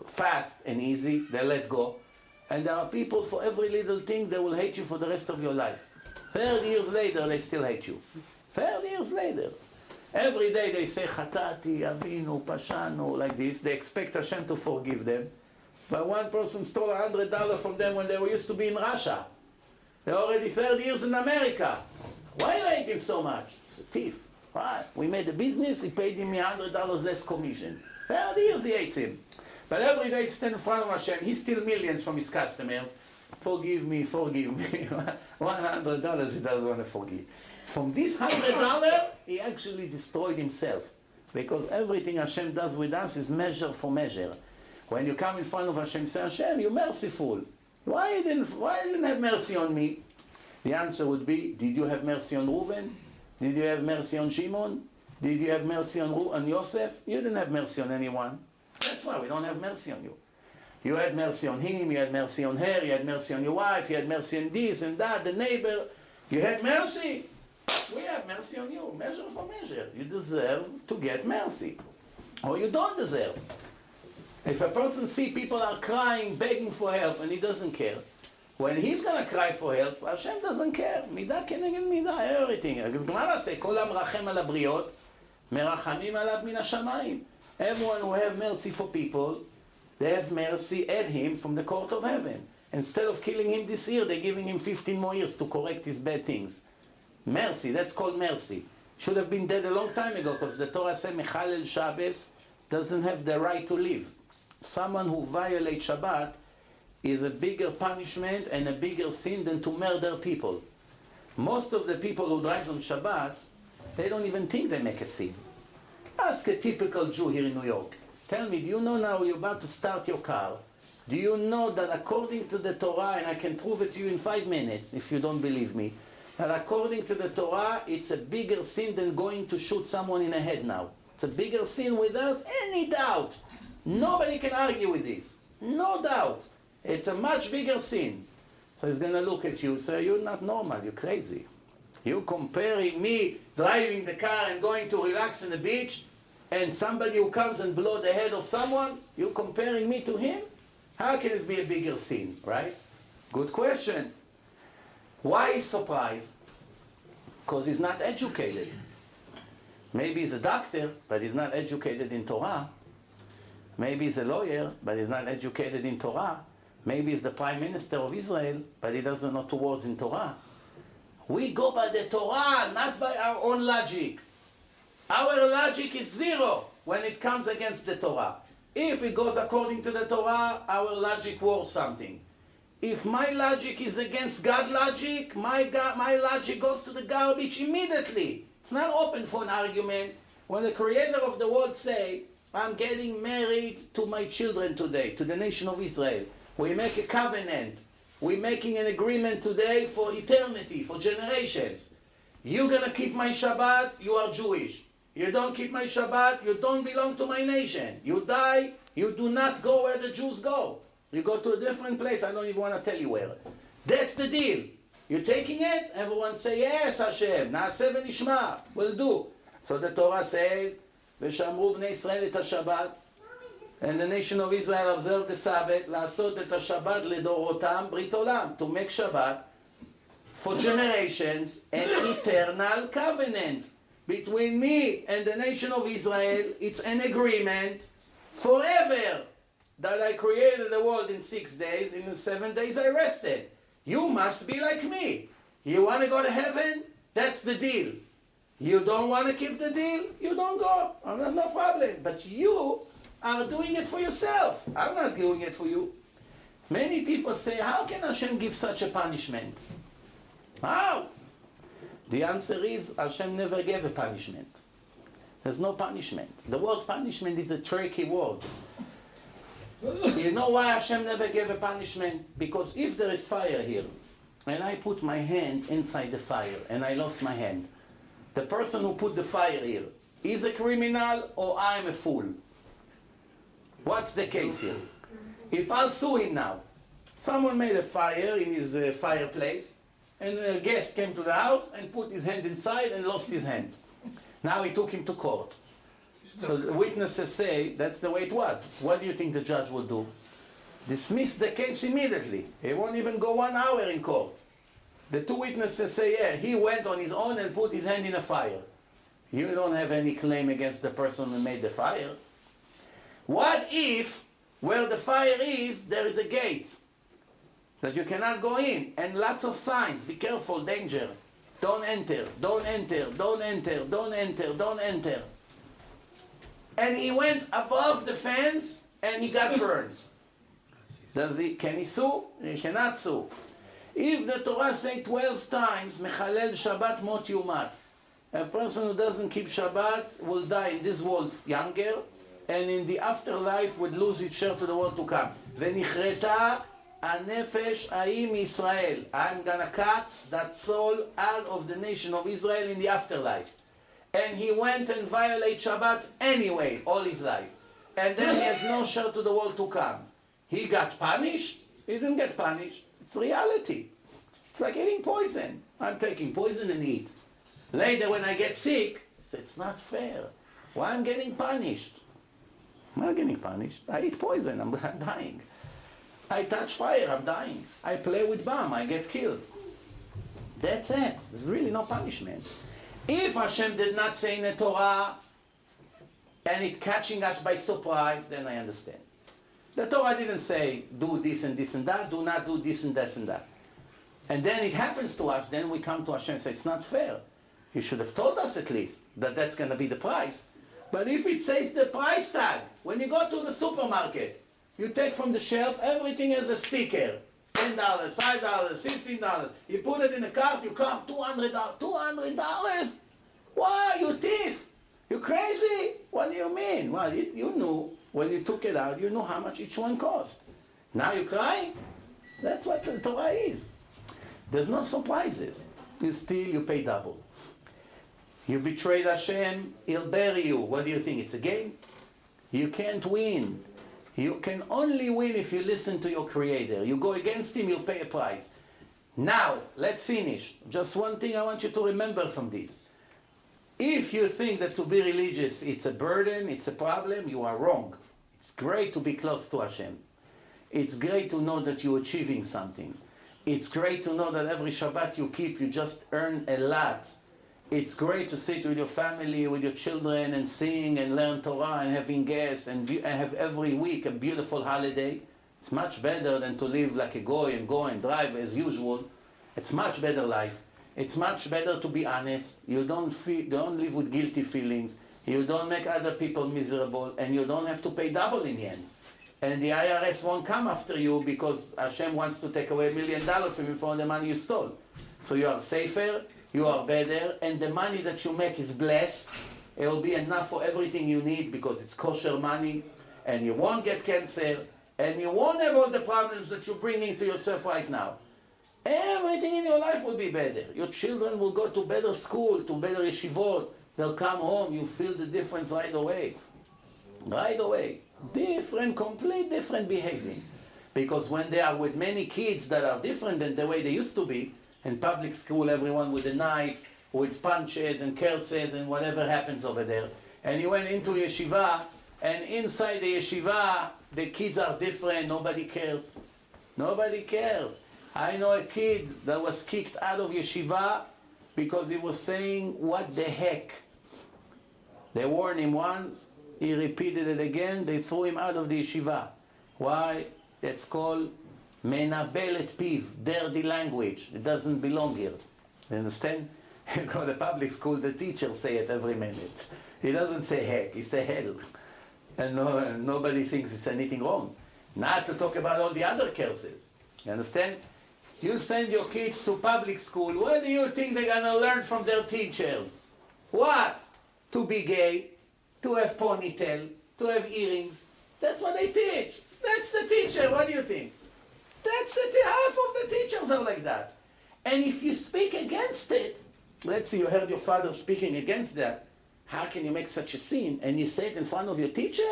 fast and easy. They let go. And there are people, for every little thing, they will hate you for the rest of your life. 30 years later, they still hate you. 30 years later. Every day they say, Chatati, Avinu, Pashanu, like this. They expect Hashem to forgive them. But one person stole $100 from them when they were used to be in Russia. They're already 30 years in America. Why do you hate him so much? He's a thief. Right? We made a business, he paid him $100 less commission. 30 years he hates him. But every day he stands in front of Hashem. He steals millions from his customers. Forgive me, forgive me. $100 he doesn't want to forgive. From this $100, he actually destroyed himself. Because everything Hashem does with us is measure for measure. When you come in front of Hashem, say, Hashem, you're merciful. Why you didn't have mercy on me? The answer would be, did you have mercy on Reuven? Did you have mercy on Shimon? Did you have mercy on Yosef? You didn't have mercy on anyone. That's why we don't have mercy on you. You had mercy on him, you had mercy on her, you had mercy on your wife, you had mercy on this and that, the neighbor. You had mercy. We have mercy on you. Measure for measure. You deserve to get mercy. Or you don't deserve. If a person sees people are crying, begging for help, and he doesn't care, when he's going to cry for help, Hashem doesn't care. מידה כנגד מידה, everything. הגמרא say, כל המרחם על הבריות, מרחמים עליו מן השמיים. Everyone who have mercy for people, they have mercy at him from the court of heaven. Instead of killing him this year, they're giving him 15 more years to correct his bad things. Mercy, that's called mercy. Should have been dead a long time ago, because the Torah says Mechalel Shabbos doesn't have the right to live. Someone who violates Shabbat is a bigger punishment and a bigger sin than to murder people. Most of the people who drive on Shabbat, they don't even think they make a sin. Ask a typical Jew here in New York. Tell me, do you know now you're about to start your car? Do you know that according to the Torah, and I can prove it to you in 5 minutes if you don't believe me, that according to the Torah, it's a bigger sin than going to shoot someone in the head now. It's a bigger sin without any doubt. Nobody can argue with this. No doubt. It's a much bigger sin. So he's going to look at you and say, you're not normal, you're crazy. You're comparing me driving the car and going to relax on the beach and somebody who comes and blow the head of someone, you're comparing me to him? How can it be a bigger sin, right? Good question. Why he's surprised? Because he's not educated. Maybe he's a doctor, but he's not educated in Torah. Maybe he's a lawyer, but he's not educated in Torah. Maybe he's the Prime Minister of Israel, but he doesn't know 2 words in Torah. We go by the Torah, not by our own logic. Our logic is 0 when it comes against the Torah. If it goes according to the Torah, our logic worth something. If my logic is against God's logic, my logic goes to the garbage immediately. It's not open for an argument. When the creator of the world say, I'm getting married to my children today, to the nation of Israel. We make a covenant. We're making an agreement today for eternity, for generations. You're going to keep my Shabbat, you are Jewish. You don't keep my Shabbat, you don't belong to my nation. You die, you do not go where the Jews go. You go to a different place, I don't even want to tell you where. That's the deal. You're taking it? Everyone say, yes, Hashem, na'aseh v'nishma, we'll do. So the Torah says, v'shamru bnei Israel et ha-Shabbat, and the nation of Israel observed the Sabbath, לעשות את השבת לדורותם, ברית עולם, to make Shabbat for generations, an eternal covenant between me and the nation of Israel. It's an agreement forever that I created the world in 6 days, in 7 days I rested. You must be like me. You want to go to heaven? That's the deal. You don't want to keep the deal? You don't go. No problem. But you are doing it for yourself. I'm not doing it for you. Many people say, how can Hashem give such a punishment? How? The answer is, Hashem never gave a punishment. There's no punishment. The word punishment is a tricky word. You know why Hashem never gave a punishment? Because if there is fire here, and I put my hand inside the fire, and I lost my hand, the person who put the fire here is a criminal or I'm a fool? What's the case here? If I'll sue him now, someone made a fire in his fireplace, and a guest came to the house and put his hand inside and lost his hand. Now he took him to court. So the witnesses say that's the way it was. What do you think the judge will do? Dismiss the case immediately. He won't even go 1 hour in court. The 2 witnesses say, yeah, he went on his own and put his hand in a fire. You don't have any claim against the person who made the fire. What if, where the fire is, there is a gate that you cannot go in, and lots of signs, be careful, danger, don't enter, don't enter, don't enter, don't enter, don't enter. And he went above the fence and he got burned. Can he sue? He cannot sue. If the Torah say 12 times, Mechalel Shabbat mot yumat, a person who doesn't keep Shabbat will die in this world younger, and in the afterlife would lose its share to the world to come. V'nichreta הנפש ההיא מישראל. I'm gonna cut that soul out of the nation of Israel in the afterlife. And he went and violated Shabbat anyway, all his life. And then he has no share to the world to come. He got punished? He didn't get punished. It's reality. It's like eating poison. I'm taking poison and eat. Later when I get sick, it's not fair. Why I'm getting punished? I'm not getting punished. I eat poison, I'm dying. I touch fire, I'm dying. I play with bomb, I get killed. That's it. There's really no punishment. If Hashem did not say in the Torah, and it catching us by surprise, then I understand. The Torah didn't say, do this and this and that, do not do this and this and that. And then it happens to us, then we come to Hashem and say, it's not fair. You should have told us at least that that's going to be the price. But if it says the price tag, when you go to the supermarket, you take from the shelf, everything has a sticker. $10, $5, $15. You put it in a cart, you come, $200. $200? Why, you thief? You crazy? What do you mean? Well, you knew, when you took it out, you knew how much each one cost. Now you cry? That's what the Torah is. There's no surprises. You steal, you pay double. You betrayed Hashem, He'll bury you. What do you think? It's a game? You can't win. You can only win if you listen to your Creator. You go against Him, you'll pay a price. Now, let's finish. Just one thing I want you to remember from this. If you think that to be religious, it's a burden, it's a problem, you are wrong. It's great to be close to Hashem. It's great to know that you're achieving something. It's great to know that every Shabbat you keep, you just earn a lot. It's great to sit with your family, with your children, and sing and learn Torah and having guests and have every week a beautiful holiday. It's much better than to live like a goy and go and drive as usual. It's much better life. It's much better to be honest. You don't live with guilty feelings. You don't make other people miserable, and you don't have to pay double in the end. And the IRS won't come after you because Hashem wants to take away $1 million from you for the money you stole. So you are safer, you are better, and the money that you make is blessed. It will be enough for everything you need because it's kosher money, and you won't get cancer, and you won't have all the problems that you're bringing to yourself right now. Everything in your life will be better. Your children will go to better school, to better yeshivot. They'll come home, you feel the difference right away. Right away. Different, complete different behavior. Because when they are with many kids that are different than the way they used to be, in public school, everyone with a knife, with punches and curses and whatever happens over there. And you went into yeshiva, and inside the yeshiva, the kids are different, nobody cares. Nobody cares. I know a kid that was kicked out of yeshiva because he was saying, what the heck? They warned him once, he repeated it again, they threw him out of the yeshiva. Why? That's called menabelet piv, dirty language. It doesn't belong here. You understand? You go to public school, the teachers say it every minute. He doesn't say heck, he say hell. And nobody thinks it's anything wrong. Not to talk about all the other curses. You understand? You send your kids to public school, what do you think they're going to learn from their teachers? What? To be gay, to have ponytail, to have earrings. That's what they teach. That's the teacher, what do you think? That's half of the teachers are like that. And if you speak against it, let's say you heard your father speaking against that, how can you make such a sin? And you say it in front of your teacher?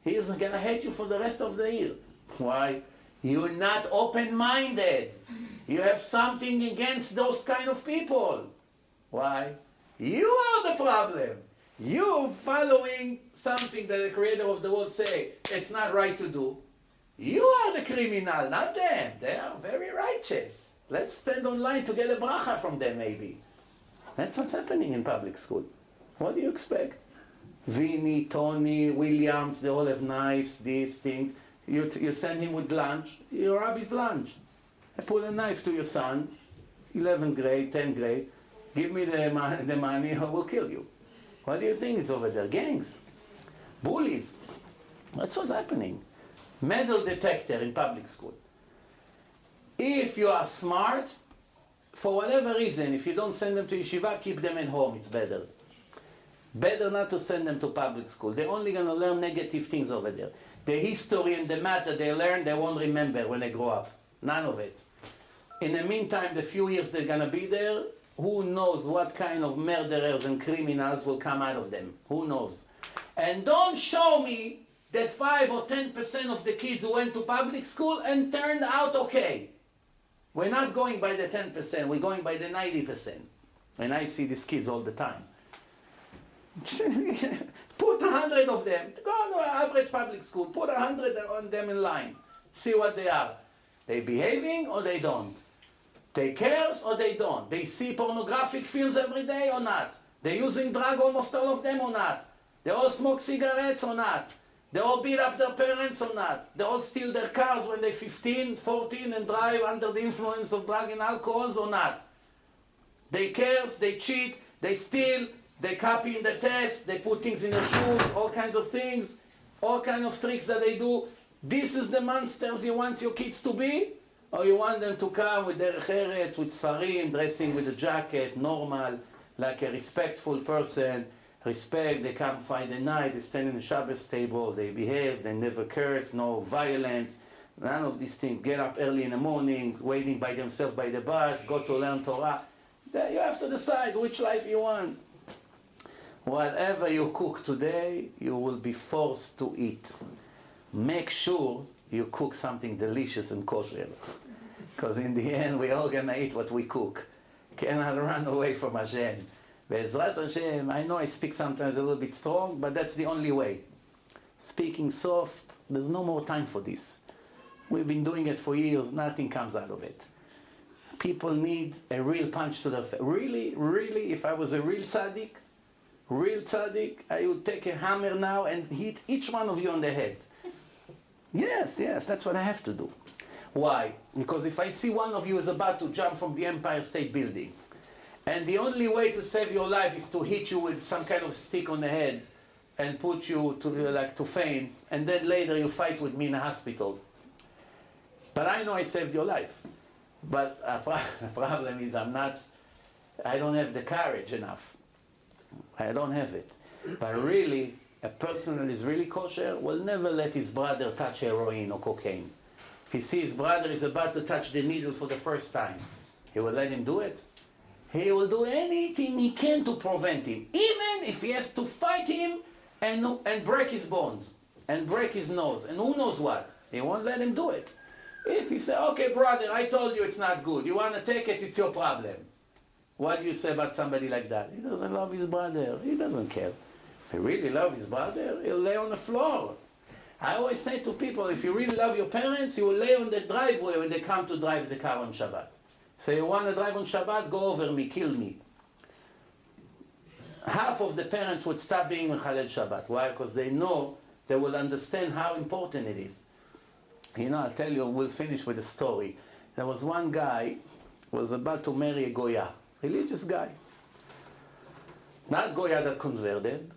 He isn't going to hate you for the rest of the year. Why? You're not open-minded. You have something against those kind of people. Why? You are the problem. You following something that the creator of the world say it's not right to do. You are the criminal, not them. They are very righteous. Let's stand online to get a bracha from them maybe. That's what's happening in public school. What do you expect? Vinny, Tony, Williams, they all have knives, these things. You send him with lunch, you rob his lunch. I put a knife to your son, 11th grade, 10th grade, give me the money, I will kill you. What do you think is over there? Gangs, bullies. That's what's happening. Metal detector in public school. If you are smart, for whatever reason, if you don't send them to yeshiva, keep them at home, it's better. Better not to send them to public school. They're only going to learn negative things over there. The history and the math that they learn, they won't remember when they grow up. None of it. In the meantime, the few years they're going to be there, who knows what kind of murderers and criminals will come out of them. Who knows? And don't show me that 5 or 10% of the kids who went to public school and turned out okay. We're not going by the 10%, we're going by the 90%. And I see these kids all the time. Put 100 of them, go to an average public school, put 100 on them in line. See what they are. They behaving or they don't? They cares or they don't? They see pornographic films every day or not? They using drug, almost all of them, or not? They all smoke cigarettes or not? They all beat up their parents or not? They all steal their cars when they're 15, 14 and drive under the influence of drug and alcohols or not? They curse, they cheat, they steal, they copy in the test, they put things in their shoes, all kinds of things, all kinds of tricks that they do. This is the monsters you want your kids to be? Or you want them to come with their eretz, with sfarim, dressing with a jacket, normal, like a respectful person, respect, they come Friday night, they stand in the Shabbat table, they behave, they never curse, no violence, none of these things. Get up early in the morning, waiting by themselves by the bus, go to learn Torah. Then you have to decide which life you want. Whatever you cook today, you will be forced to eat. Make sure you cook something delicious and kosher. Because in the end, we're all going to eat what we cook. Cannot run away from Hashem. Be'ezrat Hashem, I know I speak sometimes a little bit strong, but that's the only way. Speaking soft, there's no more time for this. We've been doing it for years, nothing comes out of it. People need a real punch to the face. Really, really, if I was a real tzaddik, I would take a hammer now and hit each one of you on the head. Yes, that's what I have to do. Why? Because if I see one of you is about to jump from the Empire State Building, and the only way to save your life is to hit you with some kind of stick on the head and put you to faint, and then later you fight with me in a hospital. But I know I saved your life. But the problem is I don't have the courage enough. I don't have it. But really, a person that is really kosher will never let his brother touch heroin or cocaine. If he sees his brother is about to touch the needle for the first time, he will let him do it. He will do anything he can to prevent him, even if he has to fight him and break his bones, and break his nose, and who knows what. He won't let him do it. If he say, okay, brother, I told you it's not good. You want to take it, it's your problem. What do you say about somebody like that? He doesn't love his brother. He doesn't care. If he really loves his brother, he'll lay on the floor. I always say to people, if you really love your parents, you will lay on the driveway when they come to drive the car on Shabbat. Say, you want to drive on Shabbat? Go over me, kill me. Half of the parents would stop being Mechalel Shabbat. Why? Because they know, they will understand how important it is. You know, I'll tell you, we'll finish with a story. There was one guy who was about to marry a Goya, religious guy. Not Goya that converted,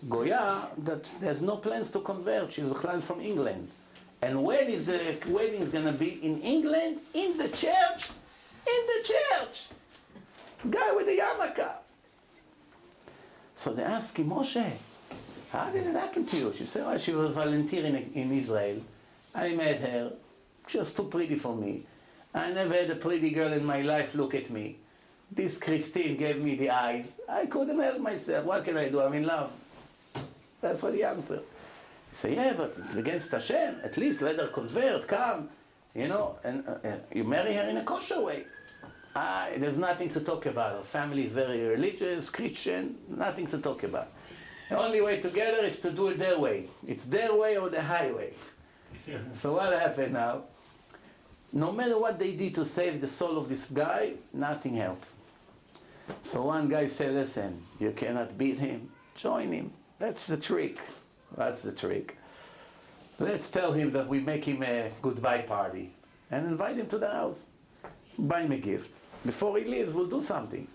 Goya that has no plans to convert. She's from England. And when is the wedding going to be? In England? In the church? In the church! Guy with a yarmulke. So they asked him, Moshe, how did it happen to you? She said, well, she was volunteering in Israel. I met her. She was too pretty for me. I never had a pretty girl in my life look at me. This Christine gave me the eyes. I couldn't help myself. What can I do? I'm in love. That's what he answered. I say, yeah, but it's against Hashem. At least let her convert, come. You know, and you marry her in a kosher way. There's nothing to talk about. Her family is very religious, Christian, nothing to talk about. The only way together is to do it their way. It's their way or the highway. So what happened now? No matter what they did to save the soul of this guy, nothing helped. So one guy said, listen, you cannot beat him, join him. That's the trick. That's the trick. Let's tell him that we make him a goodbye party and invite him to the house. Buy him a gift. Before he leaves, we'll do something.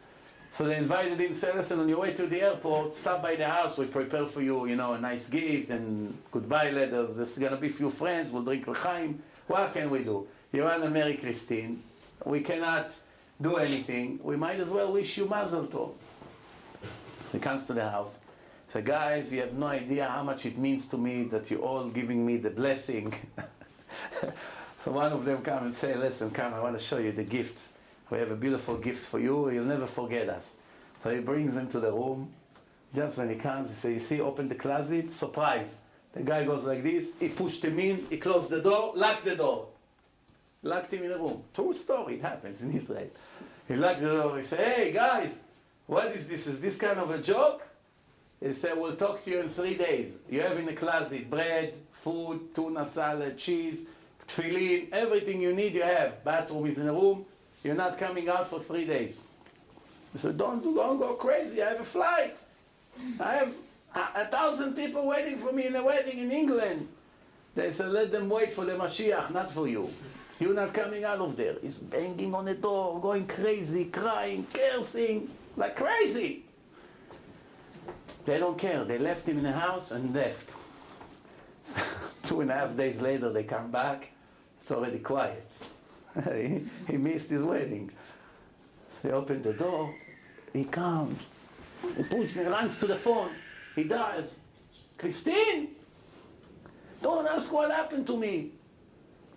So they invited him, said, listen, on your way to the airport, stop by the house, we prepare for you, you know, a nice gift and goodbye letters. There's going to be a few friends, we'll drink l'chaim. What can we do? You want to marry Christine. We cannot do anything. We might as well wish you mazel tov. He comes to the house. So guys, you have no idea how much it means to me that you're all giving me the blessing. So one of them come and say, listen, come, I want to show you the gift. We have a beautiful gift for you. You'll never forget us. So he brings him to the room. Just when he comes, he says, you see, open the closet, surprise. The guy goes like this. He pushed him in. He closed the door, locked the door. Locked him in the room. True story. It happens in Israel. He locked the door. He said, hey, guys, what is this? Is this kind of a joke? He said, we'll talk to you in 3 days. You have in the closet bread, food, tuna salad, cheese, tefillin, everything you need you have. Bathroom is in the room. You're not coming out for 3 days. He said, don't go crazy. I have a flight. I 1,000 people waiting for me in a wedding in England. They said, let them wait for the Mashiach, not for you. You're not coming out of there. He's banging on the door, going crazy, crying, cursing, like crazy. They don't care. They left him in the house and left. 2.5 days later, they come back. It's already quiet. he missed his wedding. They open the door. He comes. He runs to the phone. He dies. Christine, don't ask what happened to me.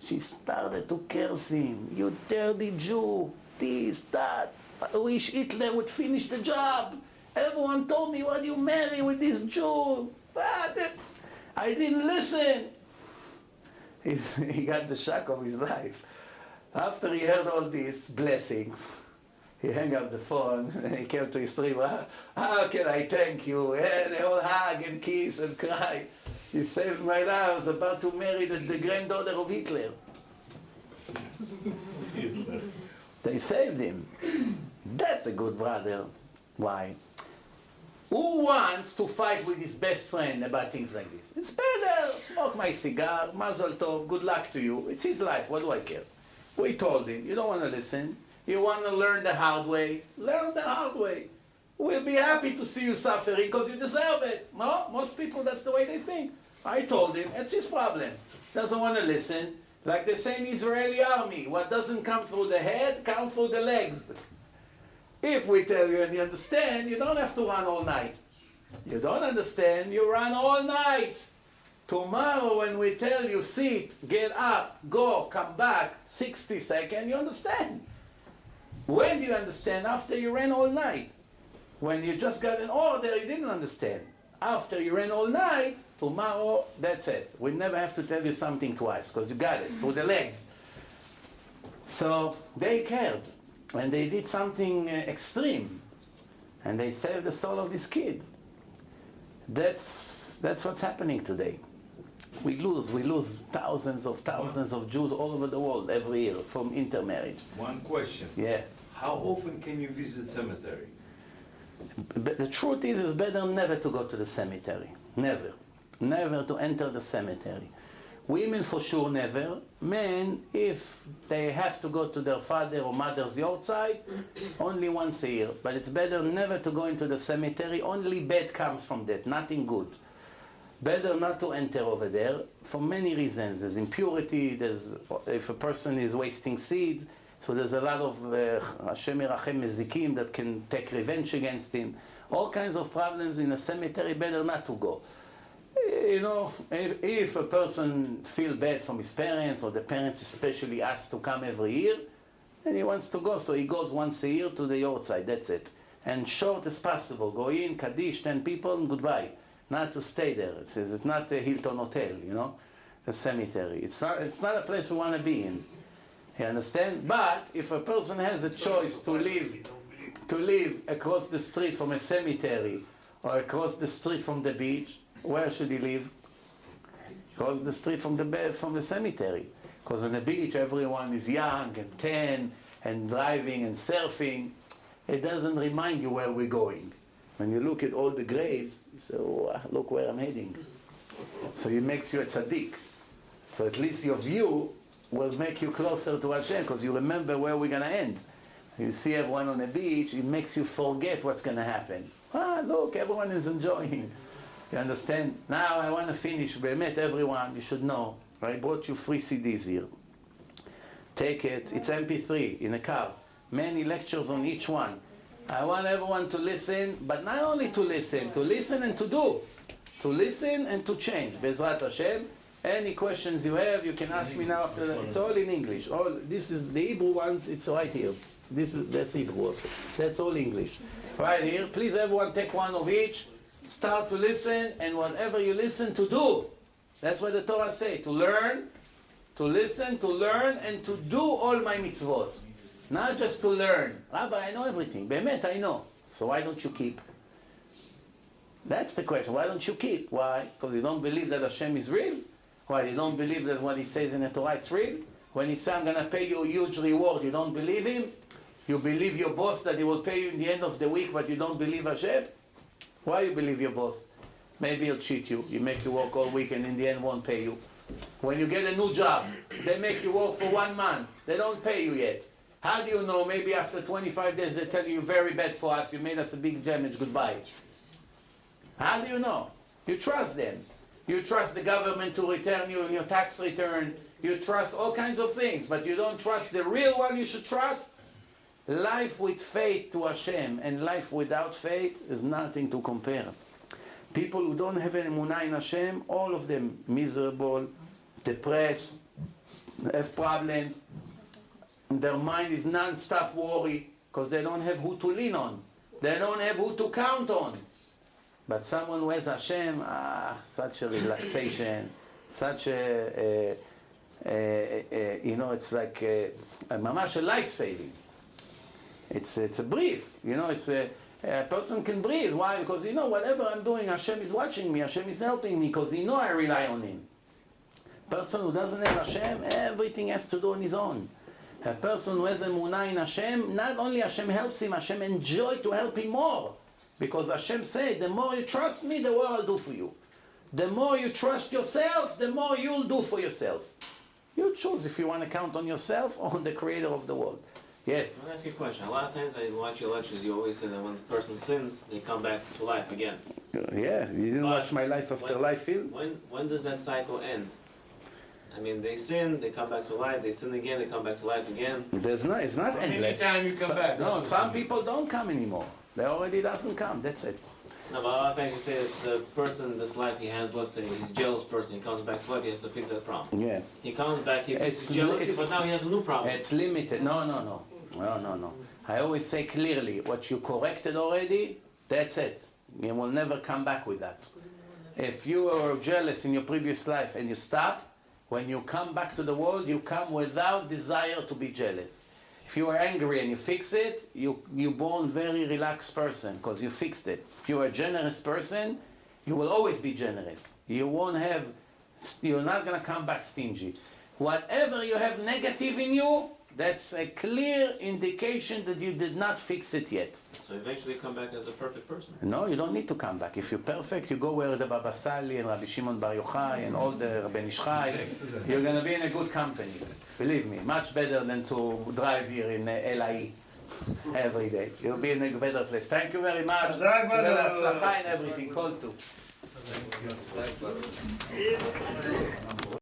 She started to curse him. You dirty Jew, this, that. I wish Hitler would finish the job. Everyone told me, why do you marry with this Jew? I didn't listen. He got the shock of his life. After he heard all these blessings, he hung up the phone and he came to his river. How can I thank you? And they all hug and kiss and cry. You saved my life. I was about to marry the granddaughter of Hitler. They saved him. That's a good brother. Why? Who wants to fight with his best friend about things like this? It's better. Smoke my cigar. Mazel tov. Good luck to you. It's his life. What do I care? We told him. You don't want to listen. You want to learn the hard way. Learn the hard way. We'll be happy to see you suffering because you deserve it. No? Most people, that's the way they think. I told him. It's his problem. Doesn't want to listen. Like they say in Israeli army, what doesn't come through the head, comes through the legs. If we tell you and you understand, you don't have to run all night. You don't understand, you run all night. Tomorrow when we tell you sit, get up, go, come back, 60 seconds, you understand. When do you understand? After you ran all night. When you just got an order, you didn't understand. After you ran all night, tomorrow, that's it. We never have to tell you something twice, because you got it, through the legs. So they cared, and they did something extreme, and they saved the soul of this kid. That's what's happening today. We lose thousands of Jews all over the world every year from intermarriage. One question. Yeah. How often can you visit cemetery? But the truth is, it's better never to go to the cemetery. Never. Never to enter the cemetery. Women for sure never. Men, if they have to go to their father or mother's yahrzeit, only once a year. But it's better never to go into the cemetery. Only bad comes from that, nothing good. Better not to enter over there for many reasons. There's impurity, if a person is wasting seeds, so there's a lot of Hashem Yerachem Mezikim that can take revenge against him. All kinds of problems in a cemetery, better not to go. You know, if a person feels bad from his parents, or the parents especially ask to come every year, and he wants to go, so he goes once a year to the yahrzeit, that's it. And short as possible, go in, Kaddish, 10 people, and goodbye. Not to stay there. It's not a Hilton hotel, you know, the cemetery. It's not a place we want to be in. You understand? But if a person has a choice to live across the street from a cemetery or across the street from the beach, where should he live? Across the street from the cemetery. Because on the beach everyone is young and tan and driving and surfing. It doesn't remind you where we're going. When you look at all the graves, you say, oh, look where I'm heading. So it makes you a tzaddik. So at least your view will make you closer to Hashem, because you remember where we're going to end. You see everyone on the beach, it makes you forget what's going to happen. Look, everyone is enjoying. You understand? Now I want to finish. Be'emet, everyone, you should know. I brought you 3 CDs here. Take it. It's MP3 in a car. Many lectures on each one. I want everyone to listen, but not only to listen and to do. To listen and to change. Bezrat Hashem. Any questions you have, you can ask me now after that. It's all in English. This is the Hebrew ones, it's right here. That's Hebrew also. That's all English. Right here. Please everyone take one of each. Start to listen, and whatever you listen, to do. That's what the Torah says. To learn, to listen, to learn, and to do all my mitzvot. Not just to learn. Rabbi, I know everything. Be'emet, I know. So why don't you keep? That's the question. Why don't you keep? Why? Because you don't believe that Hashem is real? Why? You don't believe that what He says in the Torah is real? When He says, I'm going to pay you a huge reward, you don't believe Him? You believe your boss that he will pay you in the end of the week, but you don't believe Hashem? Why you believe your boss? maybe he'll cheat you. He make you work all week and in the end won't pay you. When you get a new job, they make you work for 1 month. They don't pay you yet. How do you know? Maybe after 25 days they tell you, very bad for us, you made us a big damage, goodbye. How do you know? You trust them. You trust the government to return you in your tax return. You trust all kinds of things, but you don't trust the real one you should trust. Life with faith to Hashem and life without faith is nothing to compare. People who don't have an emunah in Hashem, all of them miserable, depressed, have problems. Their mind is non-stop worry because they don't have who to lean on. They don't have who to count on. But someone who has Hashem, such a relaxation, such a it's like a mamash, a life-saving. It's a brief, it's a person can breathe. Why? Because whatever I'm doing, Hashem is watching me, Hashem is helping me, because I rely on Him. Person who doesn't have Hashem, everything has to do on his own. A person who has emunah in Hashem, not only Hashem helps him, Hashem enjoy to help him more. Because Hashem said, the more you trust me, the more I'll do for you. The more you trust yourself, the more you'll do for yourself. You choose if you want to count on yourself or on the creator of the world. Yes? I want to ask you a question. A lot of times I watch your lectures, you always say that when a person sins, they come back to life again. Yeah, you didn't watch my Life After Life film? When does that cycle end? I mean, they sin, they come back to life, they sin again, they come back to life again. It's not endless. Anytime you come back. No, some people don't come anymore. They already doesn't come, that's it. No, but a lot of times you say that the person in this life he has, let's say, he's a jealous person, he comes back to life, he has to fix that problem. Yeah. He comes back, he fixes jealousy, but now he has a new problem. It's limited. No. I always say clearly, what you corrected already, that's it. You will never come back with that. If you were jealous in your previous life and you stop, when you come back to the world, you come without desire to be jealous. If you are angry and you fix it, you're born very relaxed person because you fixed it. If you're a generous person, you will always be generous. You're not going to come back stingy. Whatever you have negative in you, that's a clear indication that you did not fix it yet. So eventually you come back as a perfect person. No, you don't need to come back. If you're perfect, you go where the Baba Sali and Rabbi Shimon Bar Yochai and all the Rabbi Mizrachi. You're going to be in a good company. Believe me, much better than to drive here in LA every day. You'll be in a better place. Thank you very much. And everything. Call to.